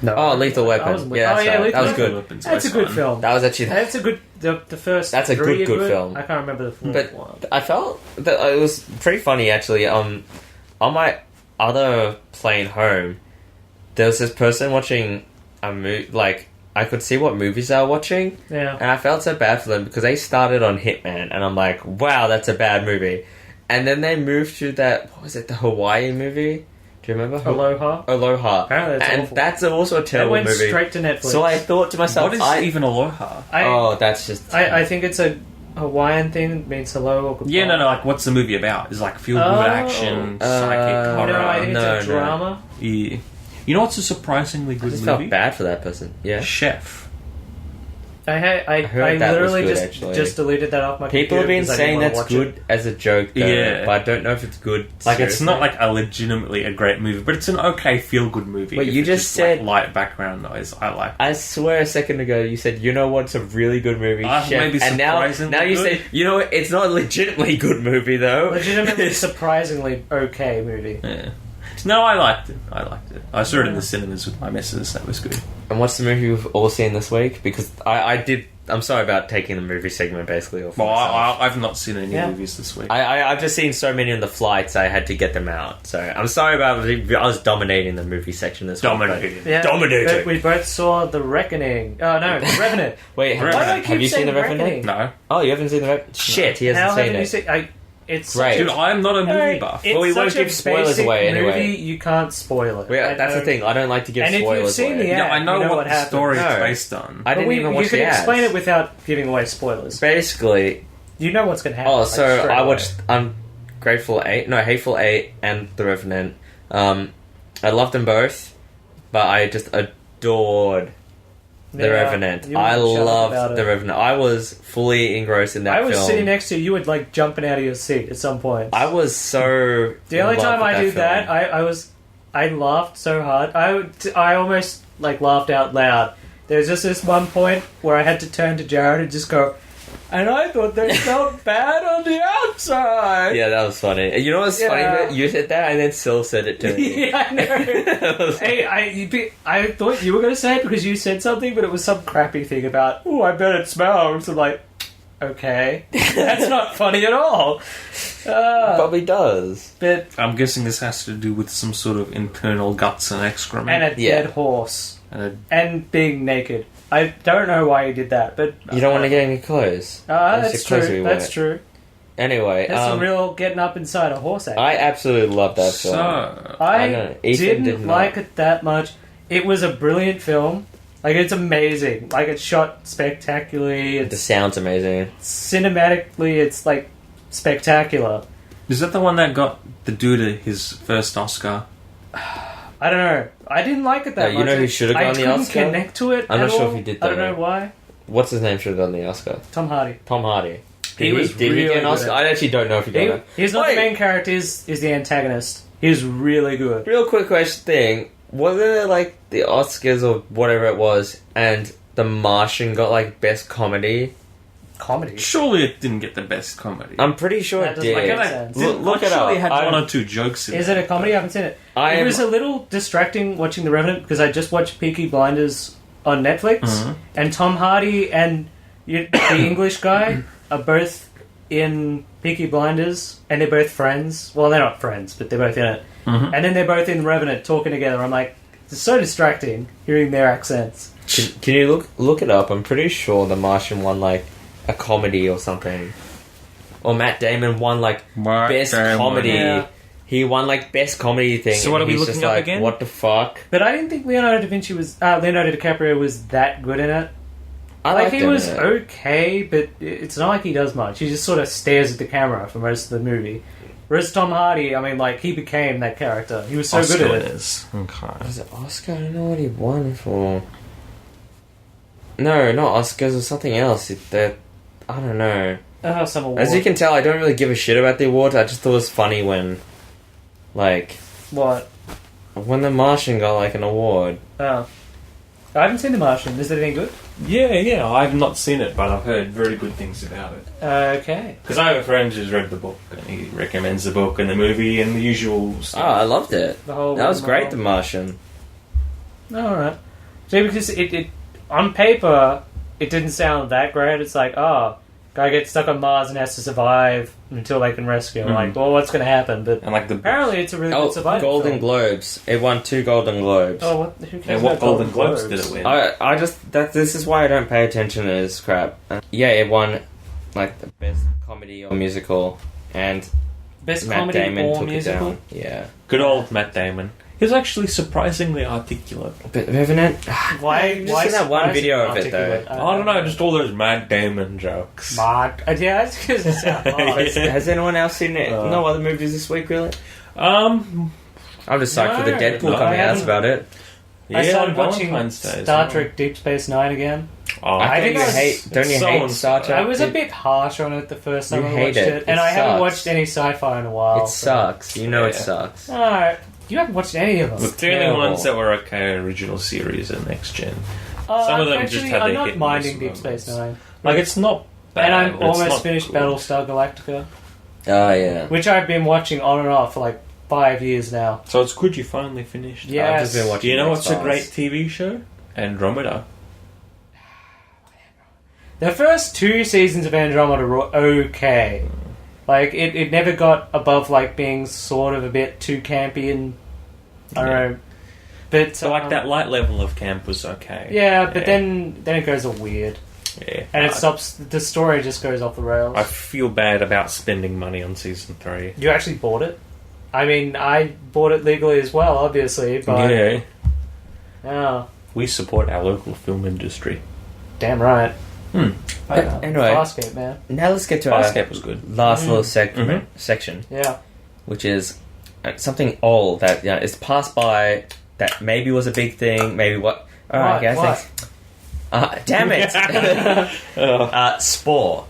No. Oh, Lethal Weapon. Lethal That was Weapon. good. That's a good film. That was actually. That's a good. The first. That's a three good are film. I can't remember the fourth But one. I felt that it was pretty funny actually. On my other plane home, there was this person watching a movie. Like I could see what movies they were watching, Yeah. and I felt so bad for them because they started on Hitman, and I'm like, wow, that's a bad movie. And then they moved to that. What was it? The Hawaii movie. Do you remember? Aloha. Aloha. Apparently that's and awful. that's also a That terrible went movie. straight to Netflix. So I thought to myself, What is even Aloha? oh, that's just. I think it's a Hawaiian thing. It means hello or goodbye. Yeah, no, like what's the movie about? Is like feel good action, psychic horror. No, I think No, it's a no. drama. Yeah. You know what's a surprisingly I good just movie? felt bad for that person. Yeah. Chef. I heard that was literally good, just actually. just deleted that off my People have computer been because I saying didn't that's wanna watch good as a joke, though, Yeah. but I don't know if it's good. Like it's seriously. not like a legitimately a great movie, but it's an okay feel good movie. Wait, if you it's just said- like, light background noise. I like. I swear a second ago you said, you know what's a really good movie, Ah, Chef. maybe And now surprisingly you good? say, you know what, it's not a legitimately good movie, though. Legitimately surprisingly okay movie. Yeah. No, I liked it. I saw it in the cinemas with my missus. That was good. And what's the movie we've all seen this week? Because I did... I'm sorry about taking the movie segment, basically. Off Well, myself. I've not seen any Yeah. movies this week. I've just seen so many on the flights, I had to get them out. So I'm sorry about... I was dominating the movie section this week. Dominating. Yeah, Dominating. but we both saw The Reckoning. Oh no, Revenant. Wait, Why do I have you seen The Revenant? No. Oh, you haven't seen The Revenant? Shit, he hasn't How seen haven't you it. seen? It's Great. Dude, I'm not a movie buff. It's Well, we won't such a give spoilers basic away anyway. movie, you can't spoil it. Yeah, I that's the know. thing. I don't like to give And if spoilers you've seen away. the Yeah, I know, you know what what the happened. story No. is based on. I didn't even watch You can the ads. explain it without giving away spoilers. Basically, You know what's going to happen. oh, like, so straight I away. watched Hateful Eight and The Revenant. I loved them both, but I just adored The Yeah, Revenant. you I were chuffed about loved it. The Revenant. I was fully engrossed in that I was film. sitting next to you. You were like jumping out of your seat at some point. I was so. The only in love time with I did film. that, I laughed so hard. I almost like laughed out loud. There's just this one point where I had to turn to Jared and just go, and I thought they felt bad on the outside. Yeah, that was funny. You know what's funny? Yeah. You said that, and then Sil said it to me. Yeah, I know. That was- Hey, I thought you were going to say it because you said something, but it was some crappy thing about, oh, I bet it smells. I'm like, okay. That's not funny at all. Probably does. But, I'm guessing this has to do with some sort of internal guts and excrement. and a Yeah. dead horse. And And being naked. I don't know why you did that, but... You don't want to get any clothes. That's clothes we true. wear. That's true. Anyway, That's some real getting up inside a horse act. I absolutely love that so, film. I know. Ethan didn't did not. like it that much. It was a brilliant film. Like, it's amazing. Like, it's shot spectacularly. The It's sound's amazing. cinematically, it's like spectacular. is that the one that got the dude his first Oscar? I don't know. I didn't like it that You much. know who should have I gotten the couldn't Oscar? connect to it. I'm at not sure all. if he did I don't that, know why. What's his name should have gotten the Oscar? Tom Hardy. Tom Hardy. He was did he really get an good Oscar? at- I actually don't know if he got it. He's not Wait. the main character. Is the antagonist. He's really good. Real quick question thing. Wasn't it like the Oscars or whatever it was, and The Martian got like best comedy? Comedy. Surely it didn't get the best comedy. I'm pretty sure That it doesn't did. make sense. Look it Surely up. had I'm- one or two jokes in Is it a comedy? I haven't seen it. I It am- was a little distracting watching The Revenant because I just watched Peaky Blinders on Netflix, Mhm. and Tom Hardy and the English guy are both in Peaky Blinders, and they're both friends. Well, they're not friends, but they're both in it. Mhm. And then they're both in Revenant talking together. I'm like, it's so distracting hearing their accents. Can you look it up? I'm pretty sure The Martian won like a comedy or something. Or Matt Damon won like Matt best Damon. comedy. Yeah. He won like best comedy thing. So what and are we he's looking just up like, again? What the fuck? But I didn't think Leonardo DiCaprio was that good in it. I Like, liked he him was in it. okay, but it's not like he does much. He just sort of stares at the camera for most of the movie. Whereas Tom Hardy, I mean, like, he became that character. He was so Oscar good at it. winners. Okay. Was it Oscar? I don't know what he won for. No, not Oscars. It was something else. I don't know. Some award. As you can tell, I don't really give a shit about the awards. I just thought it was funny when, like, What? when The Martian got, like, an award. Oh. I haven't seen The Martian. Is it any good? Yeah, I've not seen it, but I've heard very good things about it. Okay. Because I have a friend who's read the book, and he recommends the book and the movie and the usual Oh, stuff. I loved it. The whole That was great, The Marvel. Martian. Alright. See, because it on paper, it didn't sound that great. It's like, oh, guy gets stuck on Mars and has to survive until they can rescue him. Mhm. Like, well, what's going to happen? But And like the apparently it's a really Oh, good survival Golden film. Globes. It won 2 Golden Globes. Oh, what? Who cares and what about Golden Globes did it win? I just this is why I don't pay attention to this crap. Yeah, it won like the best comedy or musical, and Best Matt comedy Damon or took musical? it down. Yeah, Good old Matt Damon. He was actually surprisingly articulate. but Revenant. Why? Just Why in that one surprising video of it though. articulate? I don't know, just all those Matt Damon jokes. Mark. Yeah, it's because it sounds hard. Has anyone else seen it? Uh, No other movies this week, really? Um, I'm just psyched for the No, Deadpool no, coming I out. That's haven't. about it. yeah, I started watching Valentine's Day as Star well. Trek Deep Space Nine again. Oh, I think think you I was- hate. Don't you so hate on- Star Trek? I was a It- bit harsh on it the first time You I hate watched it. it, and It I haven't sucks. watched any sci-fi in a while. It sucks. You know it Yeah. sucks. Alright, you haven't watched any of them. Look, the only terrible. ones that were okay are original series and next gen. Some of them actually, just have I'm their not hit and minding miss Deep Space moments. Nine, Like, it's not bad. and I'm it's almost not finished good. Battlestar Galactica, Oh yeah. which I've been watching on and off for like 5 years now. So it's good you finally finished. Yeah. I've just been watching. Do you know what's a X-Files. great TV show? Andromeda. The first 2 seasons of Andromeda were okay. Like, it never got above, like, being sort of a bit too campy and... I don't know. But, So like that light level of camp was okay. Yeah, but then it goes all weird. Yeah. And it stops... The story just goes off the rails. I feel bad about spending money on season 3. You actually bought it? I mean, I bought it legally as well, obviously, but... Yeah. Oh, We support our local film industry. damn right. Anyway. Farscape, man. Now let's get to our Farscape was good. last little section, Yeah. which is something old that is passed by that maybe was a big thing, maybe what. Alright, guys, What? thanks. Damn it! Spore.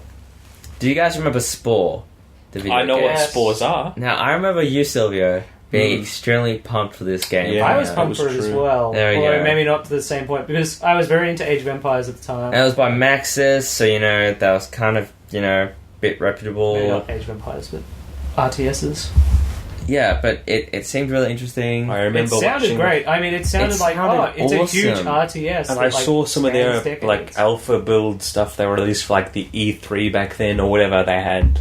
Do you guys remember Spore? The video I know game? what spores are. Now, I remember you, Silvio, being extremely pumped for this game. Yeah. I was that pumped was for it as true. well. There we Although go. maybe not to the same point, because I was very into Age of Empires at the time. And it was by Maxis, so, that was kind of, a bit reputable. Maybe not Age of Empires, but RTSs. Yeah, but it seemed really interesting. I It remember sounded watching great. I mean, it sounded like, sounded it's a huge awesome. RTS. And that, I like, saw some of their spans like decades. alpha build stuff they released for like the E3 back then or whatever they had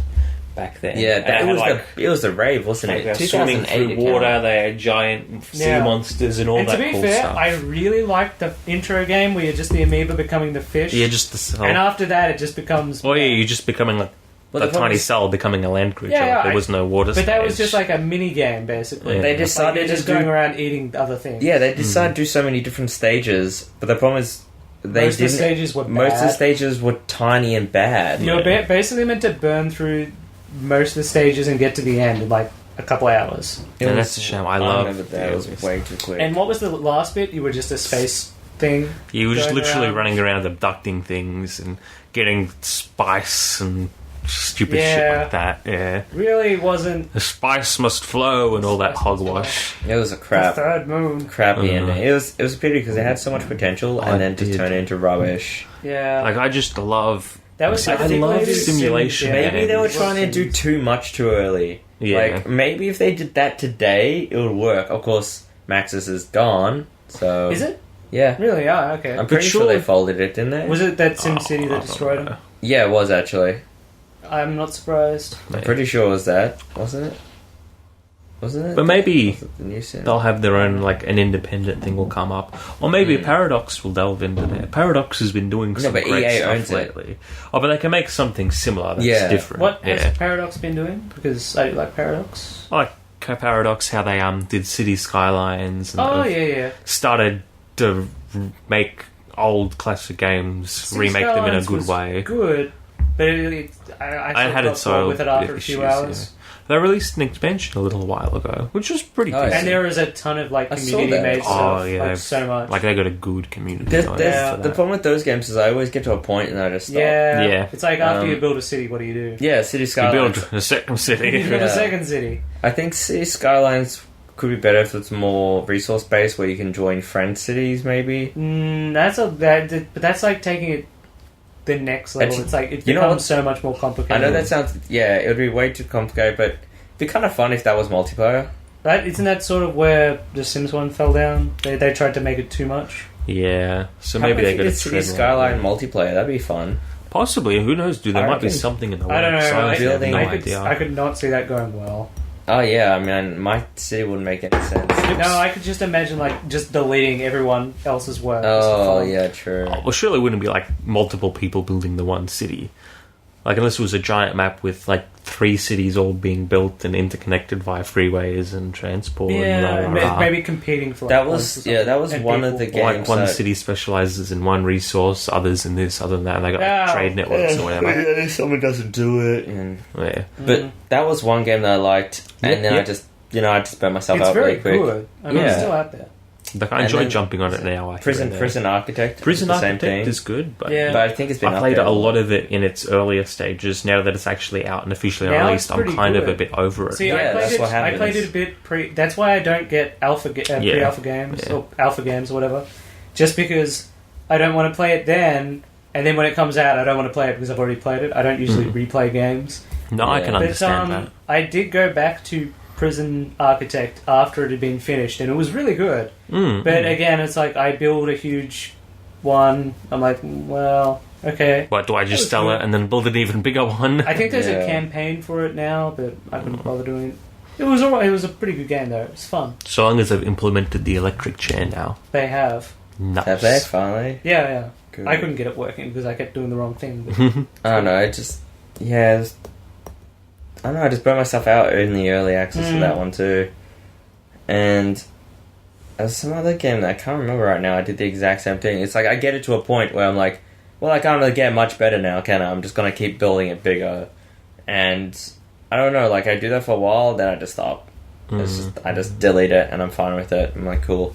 back then. Yeah, And that, it it was had, it was the rave, wasn't like, it? they were swimming 2008 through water. They had giant sea Yeah. monsters and all And that to be cool fair, stuff. I really liked the intro game where you're just the amoeba becoming the fish. Yeah, just the cell. And after that, it just becomes... Oh yeah, you're just becoming like Well, a the problem tiny is- cell becoming a land creature. Yeah, yeah, like, there I- was no water. But that was stage. just like a mini game, basically. Yeah. They Like, you're decided just to going do, around eating other things. yeah, they decided to do so many different stages, but the problem is they Most of the didn't. stages were Most of the bad. stages were tiny and bad. You're basically meant to burn through most of the stages and get to the end in like a couple of hours. It And was- that's a shame. I remember love that. It was those. way too quick. And what was the last bit? You were just a space thing. You were just going literally around. running around abducting things and getting spice and stupid shit Yeah. like that. Yeah. Really wasn't The spice must flow and all that Spice must hogwash. it was a the crap, third moon. crappy Uh-huh. ending. It was a pity because it had so much potential I and then just did. turned into rubbish. Yeah. Like, I just love... that was I love particularly simulation soon, yeah. Maybe they were games. trying to do too much too early. Yeah. Like, maybe if they did that today, it would work. Of course, Maxis is gone, so... Is it? Yeah. Really? Ah, okay. I'm pretty sure they folded it, didn't they? Was it that Sim Oh, City I that don't destroyed know. him? Yeah, it was actually. I'm not surprised. I'm pretty sure it was that. Wasn't it? Wasn't it? But maybe Was it the new Sim? they'll have their own, like, an independent thing will come up. Or maybe Paradox will delve into there. Paradox has been doing some but great EA stuff owns it. lately. Oh, but they can make something similar that's Yeah. different. What yeah. has Paradox been doing? Because I do like Paradox. I like Paradox, how they did City Skylines and Oh, they've yeah. started to make old classic games, City remake them in a Skylines good was way. Good, but I I had got it so bored with it after a issues, few hours. They released an expansion a little while ago, which was pretty Oh, decent. yeah. And there is a ton of like I saw community that. made stuff. Oh, yeah, like, they've- so much. Like, they got a good community. There's, going there's- for the that. problem with those games is I always get to a point and I just stop. yeah. It's like after you Um, build a city, what do you do? Yeah, City You Skylines. build a second city. You build a Yeah. second city. I think City Skylines could be better if it's more resource based, where you can join friend cities, maybe. But that's like taking it the next level. Actually, It's like it you know becomes what? so much more complicated. I know that sounds, yeah, it would be way too complicated, but it'd be kind of fun if that was multiplayer. Isn't that sort of where the Sims one fell down? They tried to make it too much. Yeah, so How maybe about they if got you a did City tread Skyline line. multiplayer? That'd be fun. Possibly, who knows? Dude, there I might be reckon- something in the I don't know. works. I I, have no I could, idea. I could not see that going well. Oh yeah, I mean, my city wouldn't make any sense. No, I could just imagine like just deleting everyone else's work. just for Oh fun. yeah, true. Well, surely it wouldn't be like multiple people building the one city. Like, unless it was a giant map with like 3 cities all being built and interconnected via freeways and transport. and Yeah, blah, blah, blah. maybe competing for like, That points or was yeah, something. that was And one of people- the Or, games. like one that- city specializes in one resource, others in this, other than that, and they got like, Oh, trade networks or whatever. Yeah, someone doesn't do it, and Yeah. but that was one game that I liked, and Yeah, then yeah. I just burnt myself It's out very really quick. good. I mean, it's Yeah. still out there. Like, I And enjoy then jumping on it now. I Prison think. Architect. Prison the same Architect thing. is good, but Yeah. But I think it's been I up played there. a lot of it in its earlier stages. Now that it's actually out and officially Now released, it's I'm pretty kind of a good. bit over it. See, Yeah, I that's played it. what I happens. played it a bit pre. That's why I don't get pre-alpha games Yeah. or alpha games or whatever. Just because I don't want to play it then, and then when it comes out, I don't want to play it because I've already played it. I don't usually replay games. No, I Yeah. can But, understand that. I did go back to Prison Architect after it had been finished, and it was really good. But again, it's like I build a huge one. I'm like, well, okay. What, do I just was sell good. it and then build an even bigger one? I think there's Yeah. a campaign for it now, but I couldn't bother doing it. It was alright. It was a pretty good game though. It was fun. So long as they've implemented the electric chair now. They have. Nice. Have they finally? Yeah. Good. I couldn't get it working because I kept doing the wrong thing. I don't know. I don't know. I just burnt myself out in the early access for that one too, and there's some other game that I can't remember right now. I did the exact same thing. It's like I get it to a point where I'm like, well, I can't really get much better now, can I? I'm just gonna keep building it bigger, and I don't know. Like I do that for a while, then I just stop. I just delete it, and I'm fine with it. I'm like, cool.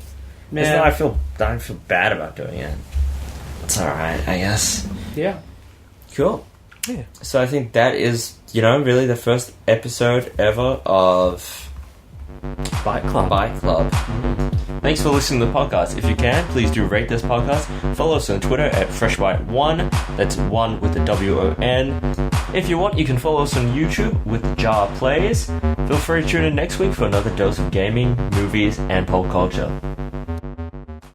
It's not, I don't feel bad about doing it. It's all right, I guess. Yeah. Cool. Yeah. So I think that is, really the first episode ever of Byte Club. Byte Club. Thanks for listening to the podcast. If you can, please do rate this podcast. Follow us on Twitter at FreshByte1. That's 1 with the WON. If you want, you can follow us on YouTube with Jar Plays. Feel free to tune in next week for another dose of gaming, movies, and pop culture.